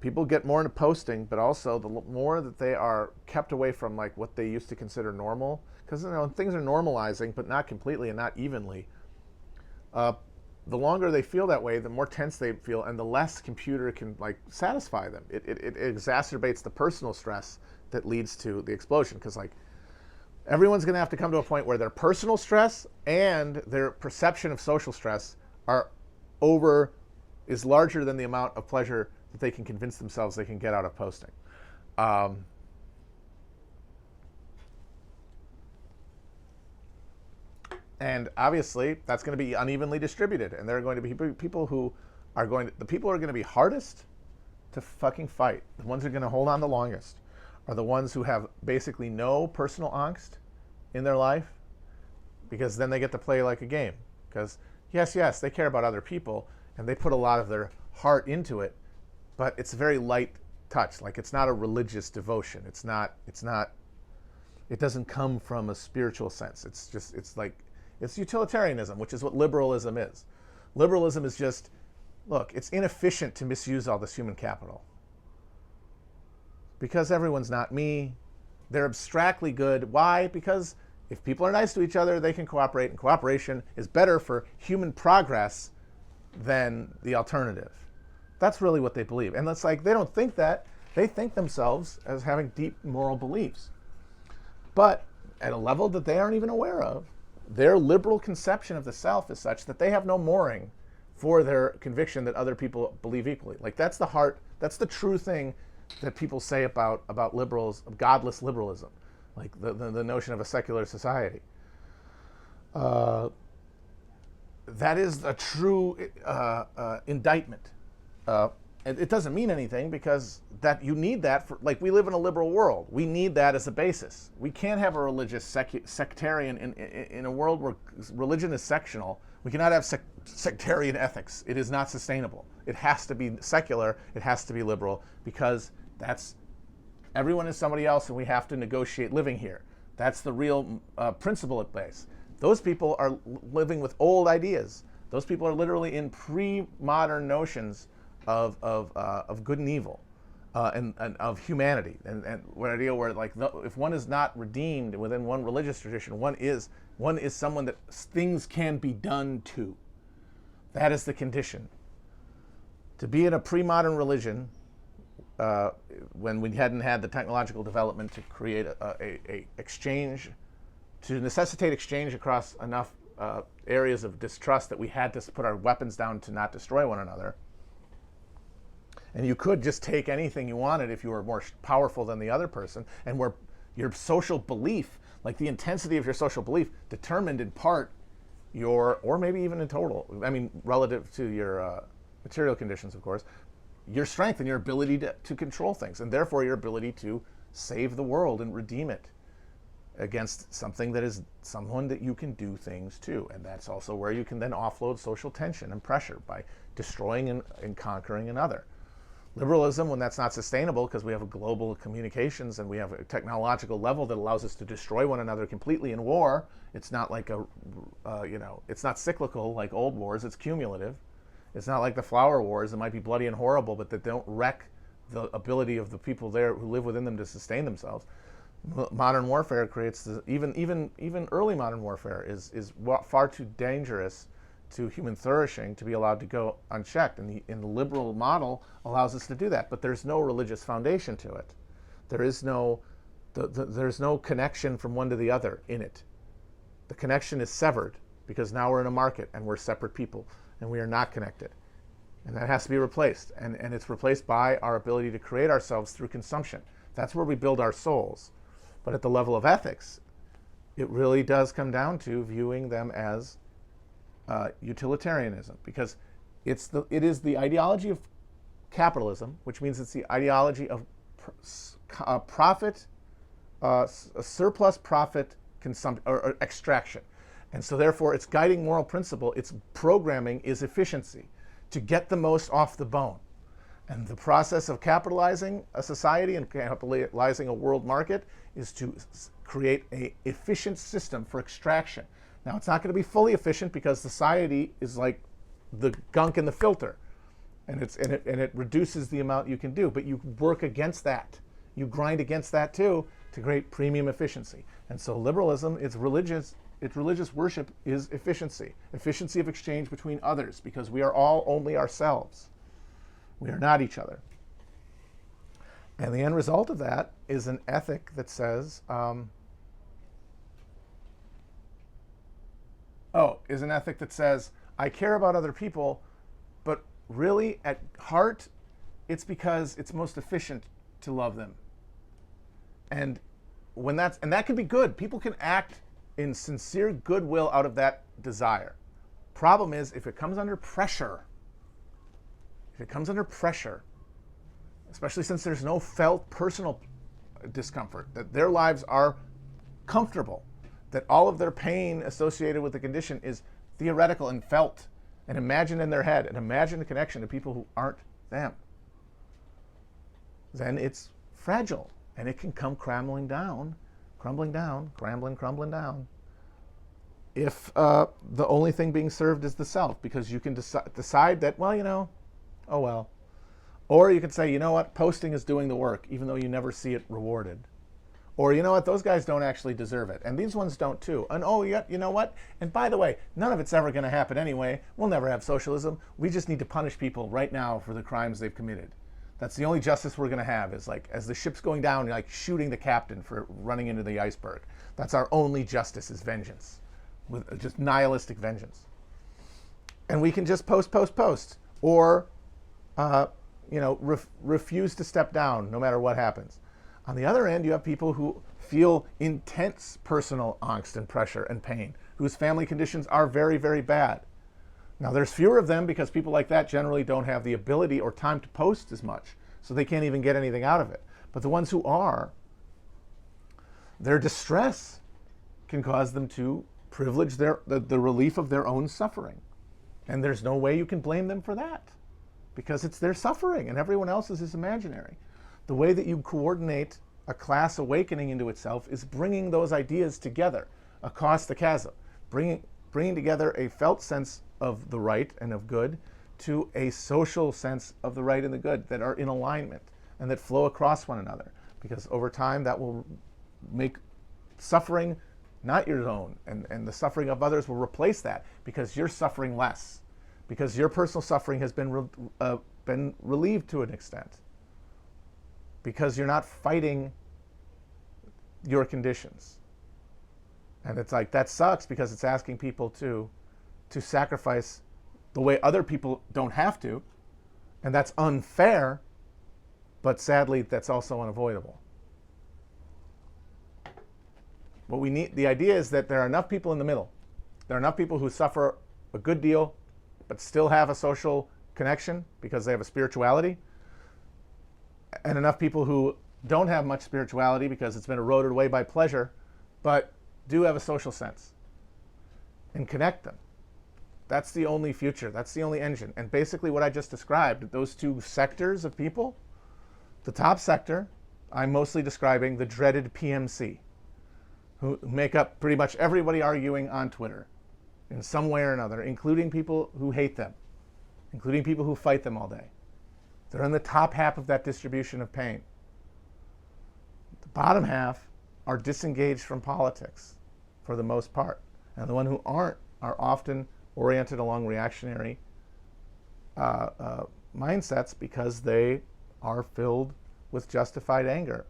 people get more into posting, but also the more that they are kept away from like what they used to consider normal, because things are normalizing, but not completely and not evenly. The longer they feel that way, the more tense they feel, and the less computer can like satisfy them. It exacerbates the personal stress that leads to the explosion, because like everyone's going to have to come to a point where their personal stress and their perception of social stress is larger than the amount of pleasure that they can convince themselves they can get out of posting. And obviously, that's going to be unevenly distributed, and there are going to be people who are going to be hardest to fucking fight. The ones who are going to hold on the longest are the ones who have basically no personal angst in their life, because then they get to play like a game. Because yes, they care about other people and they put a lot of their heart into it, but it's a very light touch. Like, it's not a religious devotion. It doesn't come from a spiritual sense. It's utilitarianism, which is what liberalism is. Liberalism is just, look, it's inefficient to misuse all this human capital. Because everyone's not me. They're abstractly good. Why? Because if people are nice to each other, they can cooperate, and cooperation is better for human progress than the alternative. That's really what they believe. And it's like, they don't think that. They think themselves as having deep moral beliefs. But at a level that they aren't even aware of, their liberal conception of the self is such that they have no mooring for their conviction that other people believe equally. Like, that's the heart, that's the true thing that people say about liberals, godless liberalism, like the notion of a secular society. That is a true indictment. It doesn't mean anything, because that you need that for, like, we live in a liberal world. We need that as a basis. We can't have a religious sectarian in a world where religion is sectional. We cannot have sectarian ethics. It is not sustainable. It has to be secular. It has to be liberal, because everyone is somebody else, and we have to negotiate living here. That's the real principle at base. Those people are living with old ideas. Those people are literally in pre-modern notions of good and evil, and of humanity, and what idea where, like, if one is not redeemed within one religious tradition, one is someone that things can be done to. That is the condition. To be in a pre-modern religion, when we hadn't had the technological development to create a exchange, to necessitate exchange across enough areas of distrust that we had to put our weapons down to not destroy one another. And you could just take anything you wanted if you were more powerful than the other person, and where your social belief, like the intensity of your social belief, determined in part or maybe even in total, I mean, relative to your material conditions, of course, your strength and your ability to control things, and therefore your ability to save the world and redeem it against something that is someone that you can do things to. And that's also where you can then offload social tension and pressure by destroying and conquering another. Liberalism, when that's not sustainable because we have a global communications and we have a technological level that allows us to destroy one another completely in war. It's not like it's not cyclical like old wars. It's cumulative. It's not like the flower wars that might be bloody and horrible, but that don't wreck the ability of the people there who live within them to sustain themselves. Modern warfare creates even early modern warfare is far too dangerous to human flourishing to be allowed to go unchecked. And the liberal model allows us to do that, but there's no religious foundation to it. There is no there's no connection from one to the other in it. The connection is severed because now we're in a market and we're separate people and we are not connected. And that has to be replaced. And it's replaced by our ability to create ourselves through consumption. That's where we build our souls. But at the level of ethics, it really does come down to viewing them as utilitarianism, because it is the ideology of capitalism, which means it's the ideology of profit, surplus profit consumption or extraction. And so therefore its guiding moral principle, its programming is efficiency, to get the most off the bone. And the process of capitalizing a society and capitalizing a world market is to create an efficient system for extraction. Now, it's not going to be fully efficient because society is like the gunk in the filter, and it reduces the amount you can do. But you work against that. You grind against that too to create premium efficiency. And so liberalism, its religious worship is efficiency of exchange between others, because we are all only ourselves. We are not each other. And the end result of that is an ethic that says, I care about other people, but really at heart, it's because it's most efficient to love them. And that can be good. People can act in sincere goodwill out of that desire. Problem is, if it comes under pressure, especially since there's no felt personal discomfort, that their lives are comfortable, that all of their pain associated with the condition is theoretical and felt and imagined in their head, and imagine a connection to people who aren't them, then it's fragile and it can come crumbling down if the only thing being served is the self, because you can decide that, oh well. Or you can say, you know what, posting is doing the work, even though you never see it rewarded. Or, you know what, those guys don't actually deserve it. And these ones don't too. And you know what? And by the way, none of it's ever going to happen anyway. We'll never have socialism. We just need to punish people right now for the crimes they've committed. That's the only justice we're going to have, is like, as the ship's going down, you're like shooting the captain for running into the iceberg. That's our only justice, is vengeance. With just nihilistic vengeance. And we can just post. Or, refuse to step down no matter what happens. On the other end, you have people who feel intense personal angst and pressure and pain, whose family conditions are very, very bad. Now, there's fewer of them because people like that generally don't have the ability or time to post as much, so they can't even get anything out of it. But the ones who are, their distress can cause them to privilege the relief of their own suffering. And there's no way you can blame them for that, because it's their suffering and everyone else's is imaginary. The way that you coordinate a class awakening into itself is bringing those ideas together across the chasm, bringing together a felt sense of the right and of good to a social sense of the right and the good that are in alignment and that flow across one another. Because over time, that will make suffering not your own, and the suffering of others will replace that, because you're suffering less, because your personal suffering has been relieved to an extent, because you're not fighting your conditions. And it's like, that sucks, because it's asking people to sacrifice the way other people don't have to, and that's unfair, but sadly that's also unavoidable. What we need, the idea is that there are enough people in the middle. There are enough people who suffer a good deal but still have a social connection because they have a spirituality, and enough people who don't have much spirituality because it's been eroded away by pleasure, but do have a social sense, and connect them. That's the only future. That's the only engine. And basically what I just described, those two sectors of people, the top sector, I'm mostly describing the dreaded PMC, who make up pretty much everybody arguing on Twitter in some way or another, including people who hate them, including people who fight them all day. They're in the top half of that distribution of pain. The bottom half are disengaged from politics for the most part. And the ones who aren't are often oriented along reactionary mindsets because they are filled with justified anger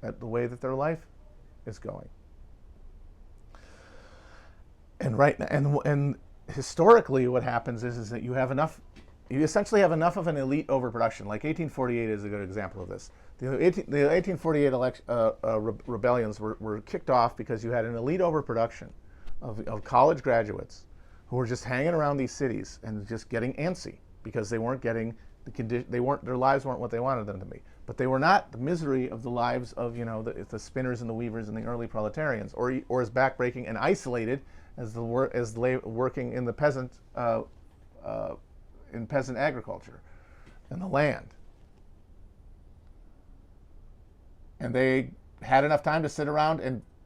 at the way that their life is going. And historically, what happens is that you essentially have enough of an elite overproduction. Like 1848 is a good example of this. The 1848 rebellions were kicked off because you had an elite overproduction of college graduates who were just hanging around these cities and just getting antsy because they weren't getting their lives weren't what they wanted them to be. But they were not the misery of the lives of the spinners and the weavers and the early proletarians, or as backbreaking and isolated as working in the peasant agriculture and the land. And they had enough time to sit around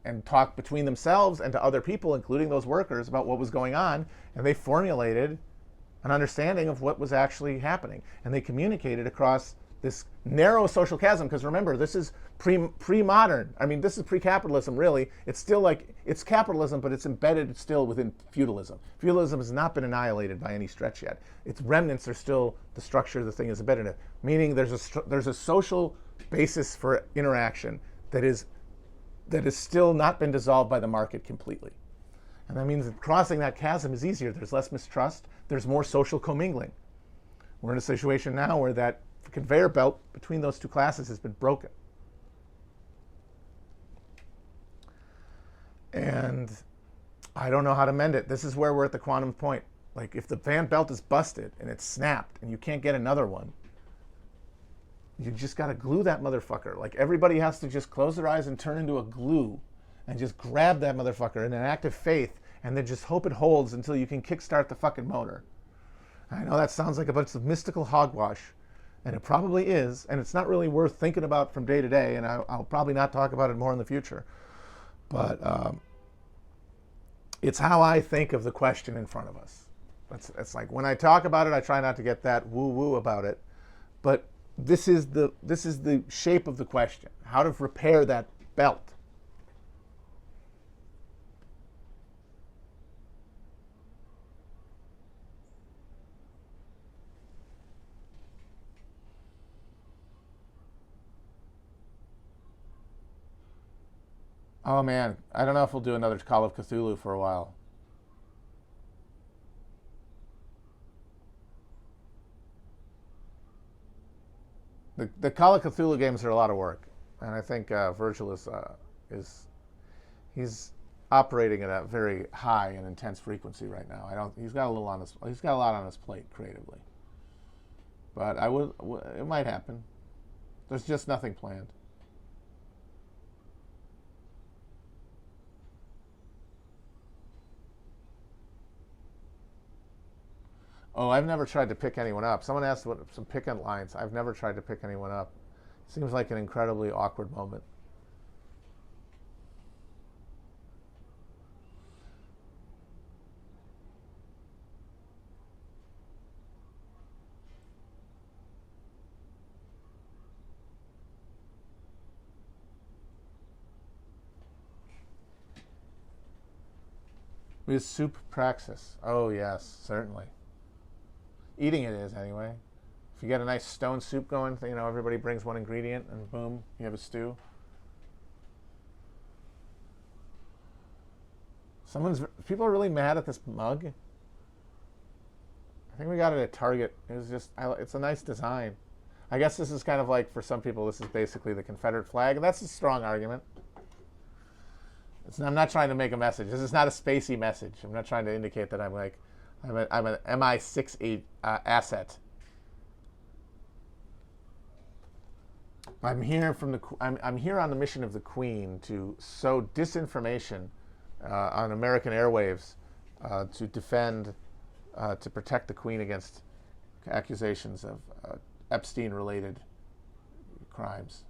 and talk between themselves and to other people, including those workers, about what was going on, and they formulated an understanding of what was actually happening. And they communicated across this narrow social chasm, because remember, this is pre-modern. I mean, this is pre-capitalism, really. It's still like, it's capitalism, but it's embedded still within feudalism. Feudalism has not been annihilated by any stretch yet. Its remnants are still the structure the thing is embedded in, meaning there's a social basis for interaction that is still not been dissolved by the market completely. And that means that crossing that chasm is easier. There's less mistrust. There's more social commingling. We're in a situation now where that conveyor belt between those two classes has been broken. And I don't know how to mend it. This is where we're at the quantum point. Like, if the fan belt is busted and it's snapped and you can't get another one, you just got to glue that motherfucker. Like, everybody has to just close their eyes and turn into a glue and just grab that motherfucker in an act of faith and then just hope it holds until you can kickstart the fucking motor. I know that sounds like a bunch of mystical hogwash, and it probably is, and it's not really worth thinking about from day to day, and I'll probably not talk about it more in the future. But it's how I think of the question in front of us. It's like, when I talk about it, I try not to get that woo-woo about it, but this is the shape of the question: how to repair that belt. Oh man, I don't know if we'll do another Call of Cthulhu for a while. The Call of Cthulhu games are a lot of work, and I think Virgil he's operating at a very high and intense frequency right now. He's got a lot on his plate creatively, but it might happen. There's just nothing planned. Oh, I've never tried to pick anyone up. Someone asked what some pick-up lines. I've never tried to pick anyone up. Seems like an incredibly awkward moment. Is soup praxis? Oh yes, certainly. Eating it is, anyway. If you get a nice stone soup going, everybody brings one ingredient and boom, you have a stew. People are really mad at this mug. I think we got it at Target. It's a nice design. I guess this is kind of like, for some people, this is basically the Confederate flag, and that's a strong argument. I'm not trying to make a message. This is not a spacey message. I'm not trying to indicate that I'm an MI6 asset. I'm here on the mission of the Queen to sow disinformation on American airwaves to defend to protect the Queen against accusations of Epstein-related crimes.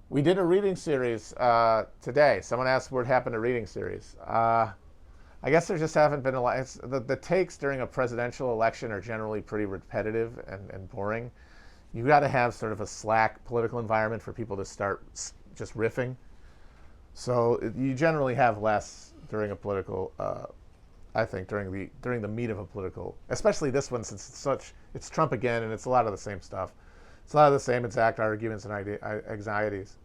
We did a reading series today. Someone asked what happened to reading series. I guess there just haven't been a lot. The takes during a presidential election are generally pretty repetitive and boring. You got to have sort of a slack political environment for people to start just riffing. So you generally have less during a political. I think during the meat of a political, especially this one, since it's Trump again, and it's a lot of the same stuff. It's a lot of the same exact arguments and anxieties.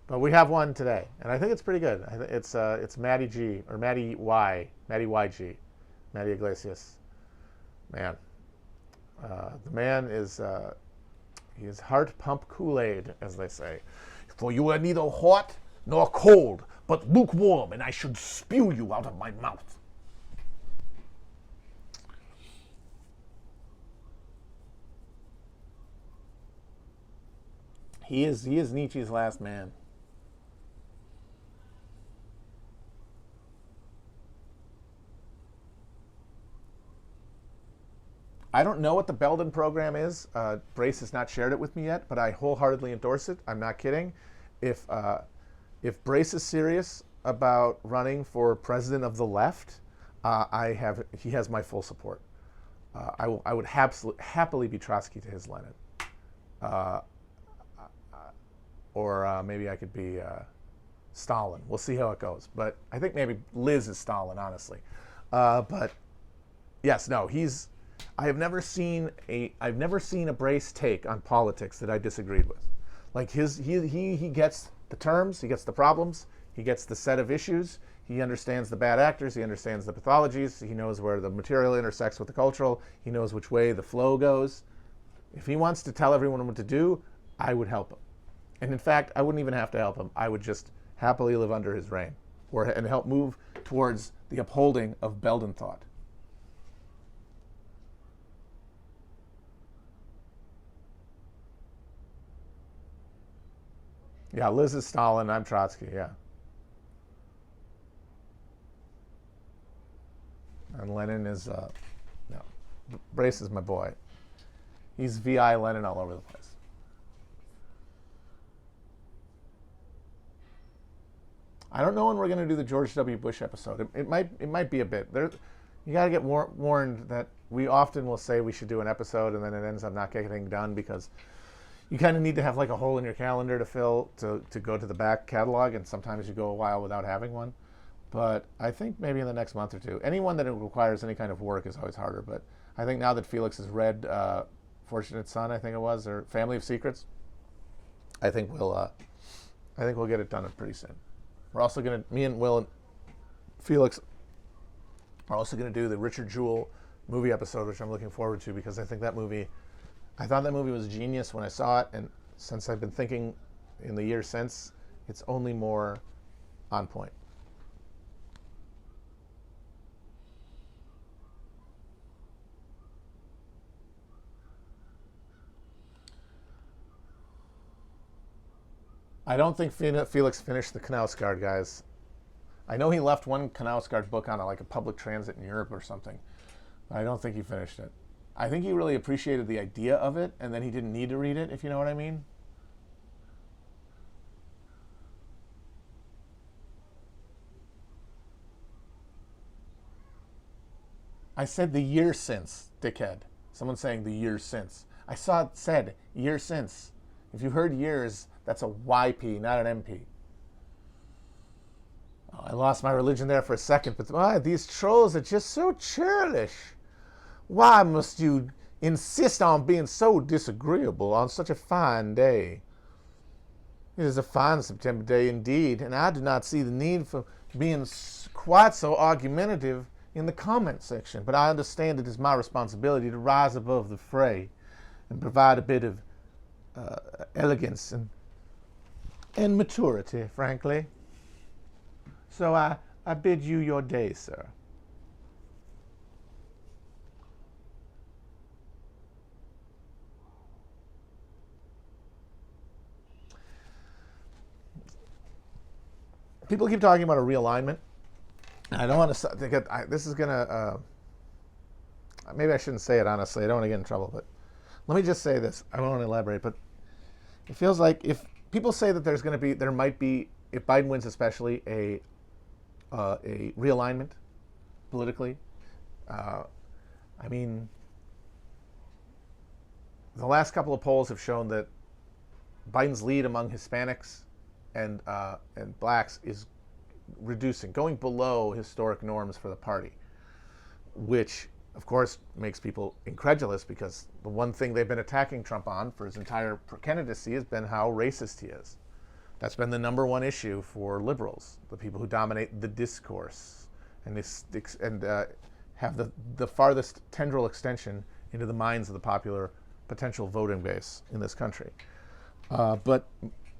But we have one today, and I think it's pretty good. It's Maddie G, or Maddie YG, Maddie Iglesias. Man, the man is he is heart pump Kool-Aid, as they say. For you are neither hot nor cold, but lukewarm, and I should spew you out of my mouth. He is Nietzsche's last man. I don't know what the Belden program is. Brace has not shared it with me yet, but I wholeheartedly endorse it. I'm not kidding. If Brace is serious about running for president of the left, he has my full support. I would happily be Trotsky to his Lenin. Or maybe I could be Stalin. We'll see how it goes. But I think maybe Liz is Stalin, honestly. But yes, no, I've never seen a Brace take on politics that I disagreed with. Like he gets the terms, he gets the problems, he gets the set of issues, he understands the bad actors, he understands the pathologies, he knows where the material intersects with the cultural, he knows which way the flow goes. If he wants to tell everyone what to do, I would help him. And in fact, I wouldn't even have to help him. I would just happily live under his reign and help move towards the upholding of Belden thought. Yeah, Liz is Stalin, I'm Trotsky, yeah. And Lenin is, no, Brace is my boy. He's VI Lenin all over the place. I don't know when we're going to do the George W. Bush episode. It might be a bit. You got to get warned that we often will say we should do an episode, and then it ends up not getting done because you kind of need to have like a hole in your calendar to fill to go to the back catalog, and sometimes you go a while without having one. But I think maybe in the next month or two. Anyone that it requires any kind of work is always harder. But I think now that Felix has read Fortunate Son, I think it was, or Family of Secrets, I think we'll get it done pretty soon. We're also going to, me and Will and Felix are also going to do the Richard Jewell movie episode, which I'm looking forward to because I thought that movie was genius when I saw it, and since I've been thinking in the years since, it's only more on point. I don't think Felix finished the Knausgaard, guys. I know he left one Knausgaard book on a public transit in Europe or something, but I don't think he finished it. I think he really appreciated the idea of it, and then he didn't need to read it, if you know what I mean. I said the year since, dickhead. Someone's saying the year since. I saw it said year since. If you heard years, that's a YP, not an MP. Oh, I lost my religion there for a second, but these trolls are just so churlish. Why must you insist on being so disagreeable on such a fine day? It is a fine September day indeed, and I do not see the need for being quite so argumentative in the comment section, but I understand it is my responsibility to rise above the fray and provide a bit of elegance and maturity, frankly. So I bid you your day, sir. people keep talking about a realignment. I don't want to get. This is gonna. Maybe I shouldn't say it honestly. I don't want to get in trouble, but let me just say this. I don't want to elaborate, but it feels like if people say that there might be, if Biden wins, especially a realignment politically. I mean, the last couple of polls have shown that Biden's lead among Hispanics and blacks is reducing, going below historic norms for the party, which of course makes people incredulous because the one thing they've been attacking Trump on for his entire candidacy has been how racist he is. That's been the number one issue for liberals, the people who dominate the discourse and have the farthest tendril extension into the minds of the popular potential voting base in this country. But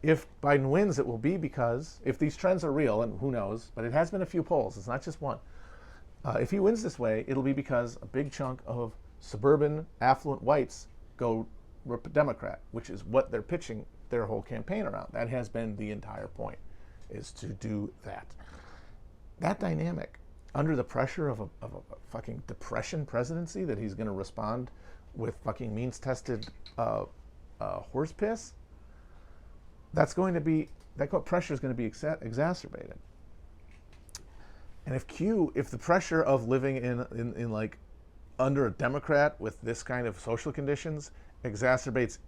if Biden wins, it will be because, if these trends are real, and who knows, but it has been a few polls, it's not just one. If he wins this way, it'll be because a big chunk of suburban, affluent whites go Democrat, which is what they're pitching their whole campaign around. That has been the entire point, is to do that. That dynamic, under the pressure of a fucking depression presidency that he's going to respond with fucking means-tested horse piss, that pressure is going to be exacerbated. And if the pressure of living in like under a Democrat with this kind of social conditions exacerbates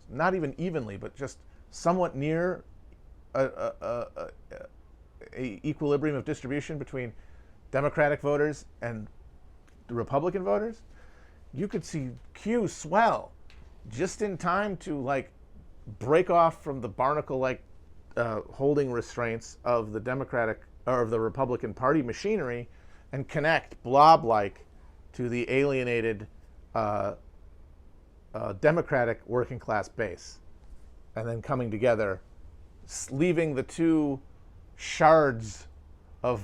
not even evenly, but just somewhat near a equilibrium of distribution between Democratic voters and the Republican voters, you could see Q swell just in time to like break off from the barnacle-like holding restraints of the Democratic or of the Republican Party machinery and connect blob-like to the alienated Democratic working class base, and then coming together, leaving the two shards of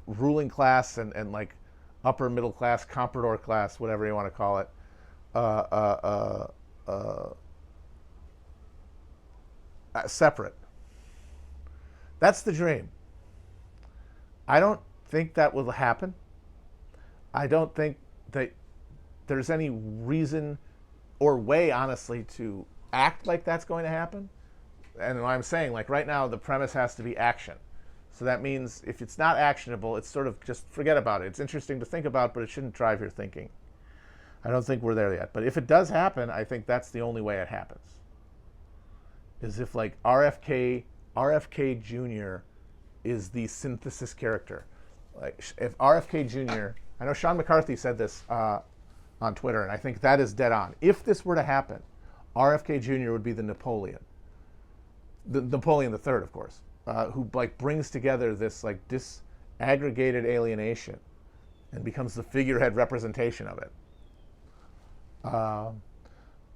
ruling class and like upper middle class, comprador class, whatever you want to call it, separate. That's the dream. I don't think that will happen. I don't think that there's any reason or way, honestly, to act like that's going to happen. And I'm saying, like right now, the premise has to be action. So that means if it's not actionable, it's sort of just forget about it. It's interesting to think about, but it shouldn't drive your thinking. I don't think we're there yet. But if it does happen, I think that's the only way it happens. Is if like RFK Jr. is the synthesis character. Like if RFK Jr., I know Sean McCarthy said this on Twitter, and I think that is dead on. If this were to happen, RFK Jr. would be the Napoleon III, of course, who like brings together this like disaggregated alienation and becomes the figurehead representation of it.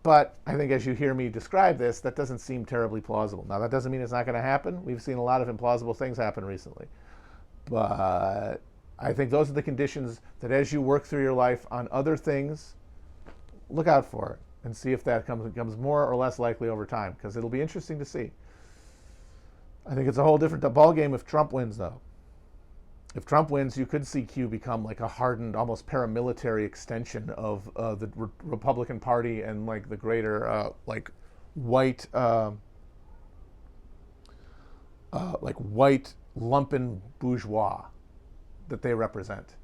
But I think as you hear me describe this, that doesn't seem terribly plausible. Now, that doesn't mean it's not going to happen. We've seen a lot of implausible things happen recently. But I think those are the conditions that as you work through your life on other things, look out for it and see if that becomes more or less likely over time, because it'll be interesting to see. I think it's a whole different ballgame if Trump wins, though. If Trump wins, you could see Q become like a hardened, almost paramilitary extension of the Republican Party and like the greater like white lumpen bourgeois that they represent,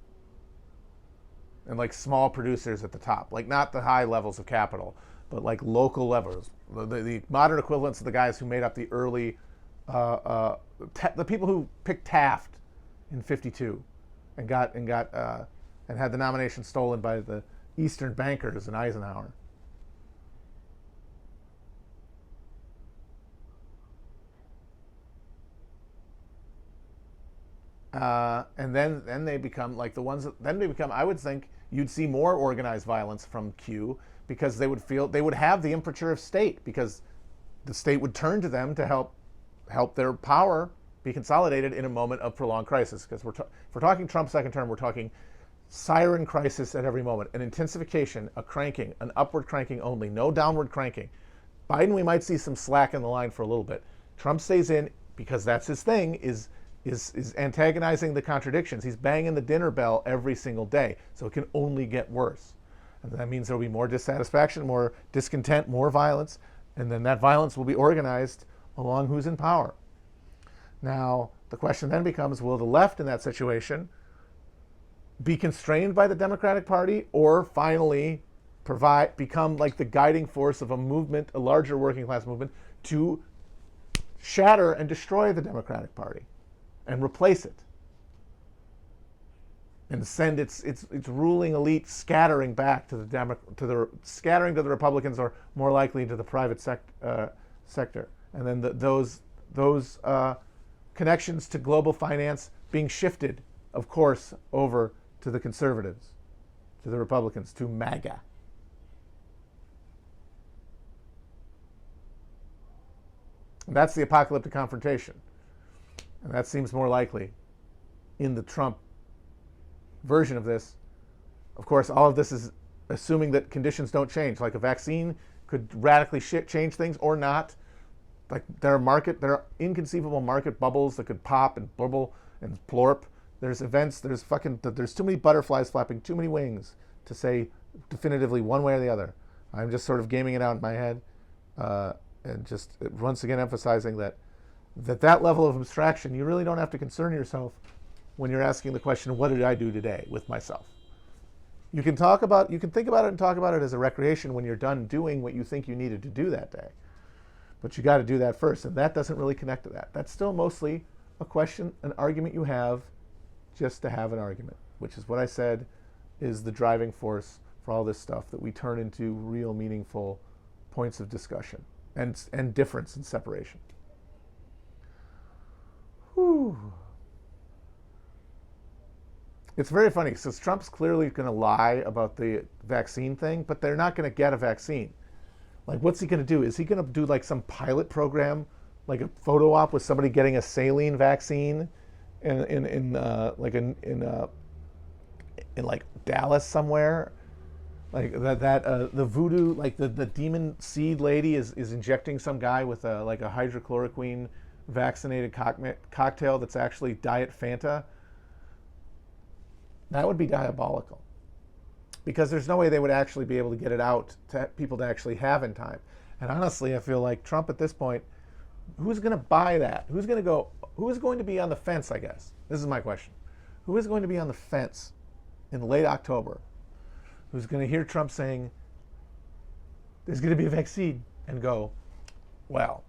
and like small producers at the top, like not the high levels of capital, but like local levels, the modern equivalents of the guys who made up the early the people who picked Taft in '52 and had the nomination stolen by the Eastern bankers in Eisenhower. And then they become like the ones that, then they become, I would think you'd see more organized violence from Q, because they would have the imprimatur of state, because the state would turn to them to help their power be consolidated in a moment of prolonged crisis. Because if we're talking Trump's second term, we're talking siren crisis at every moment, an intensification, a cranking, an upward cranking only, no downward cranking. Biden, we might see some slack in the line for a little bit. Trump stays in, because that's his thing, is antagonizing the contradictions. He's banging the dinner bell every single day, so it can only get worse. And that means there'll be more dissatisfaction, more discontent, more violence, and then that violence will be organized along who's in power. Now, the question then becomes, will the left in that situation be constrained by the Democratic Party, or finally become like the guiding force of a movement, a larger working class movement, to shatter and destroy the Democratic Party and replace it and send its ruling elite scattering back to the Republicans, or more likely to the private sector, and then those connections to global finance being shifted, of course, over to the conservatives, to the Republicans, to MAGA. And that's the apocalyptic confrontation. And that seems more likely in the Trump version of this. Of course, all of this is assuming that conditions don't change. Like a vaccine could radically change things or not. Like there are inconceivable market bubbles that could pop and bubble and plorp. There's events, there's too many butterflies flapping too many wings to say definitively one way or the other. I'm just sort of gaming it out in my head. And just once again emphasizing that level of abstraction, you really don't have to concern yourself when you're asking the question, what did I do today with myself? You can think about it and talk about it as a recreation when you're done doing what you think you needed to do that day. But you got to do that first, and that doesn't really connect to that. That's still mostly a question, an argument you have just to have an argument, which is what I said is the driving force for all this stuff that we turn into real meaningful points of discussion and difference and separation. Whew. It's very funny, because Trump's clearly going to lie about the vaccine thing, but they're not going to get a vaccine. Like, what's he going to do? Is he going to do like some pilot program, like a photo op with somebody getting a saline vaccine in like Dallas somewhere? Like the voodoo, like the demon seed lady is injecting some guy with a hydrochloroquine vaccinated cocktail that's actually Diet Fanta. That would be diabolical, because there's no way they would actually be able to get it out to people to actually have in time. And honestly, I feel like Trump at this point, who's going to buy that? Who is going to be on the fence, I guess? This is my question. Who is going to be on the fence in late October? Who's going to hear Trump saying, there's going to be a vaccine, and go, well,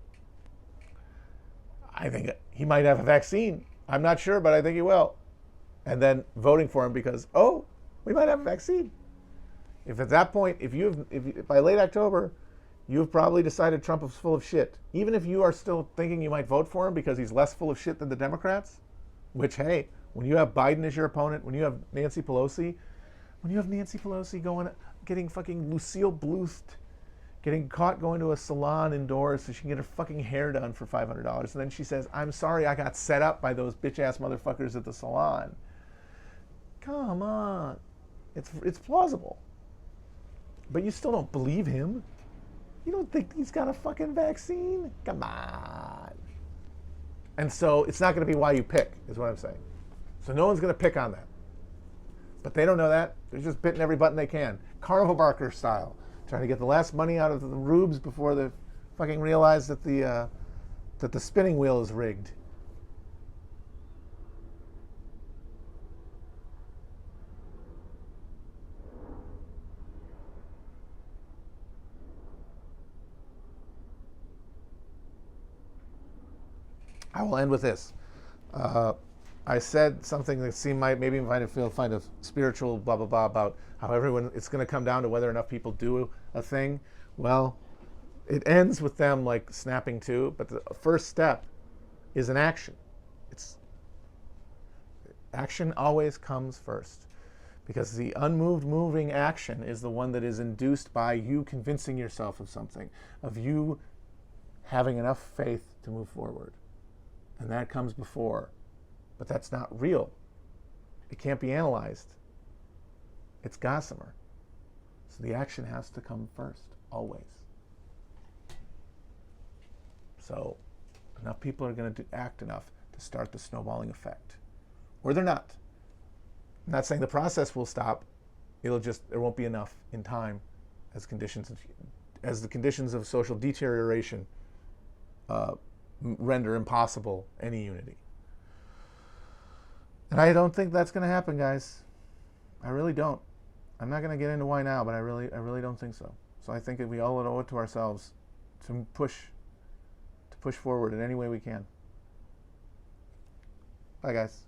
I think he might have a vaccine. I'm not sure, but I think he will. And then voting for him because, oh, we might have a vaccine. If at that point, if by late October, you've probably decided Trump is full of shit, even if you are still thinking you might vote for him because he's less full of shit than the Democrats, which, hey, when you have Biden as your opponent, when you have Nancy Pelosi getting fucking Lucille Bluth, getting caught going to a salon indoors so she can get her fucking hair done for $500, and then she says, I'm sorry I got set up by those bitch-ass motherfuckers at the salon. Come on. It's plausible. But you still don't believe him. You don't think he's got a fucking vaccine? Come on. And so it's not going to be why you pick, is what I'm saying. So no one's going to pick on that. But they don't know that. They're just hitting every button they can. Carnival barker style. Trying to get the last money out of the rubes before they fucking realize that the spinning wheel is rigged. I will end with this. I said something that find a spiritual blah blah blah about how it's going to come down to whether enough people do a thing. Well, it ends with them like snapping to, but the first step is an action. Action always comes first, because the unmoved moving action is the one that is induced by you convincing yourself of something, of you having enough faith to move forward. And that comes before. But that's not real. It can't be analyzed. It's gossamer. So the action has to come first, always. So enough people are going to act enough to start the snowballing effect. Or they're not. I'm not saying the process will stop. There won't be enough in time as the conditions of social deterioration render impossible any unity. And I don't think that's going to happen, guys. I really don't. I'm not going to get into why now, but I really don't think so. So I think that we all owe it to ourselves to push forward in any way we can. Bye, guys.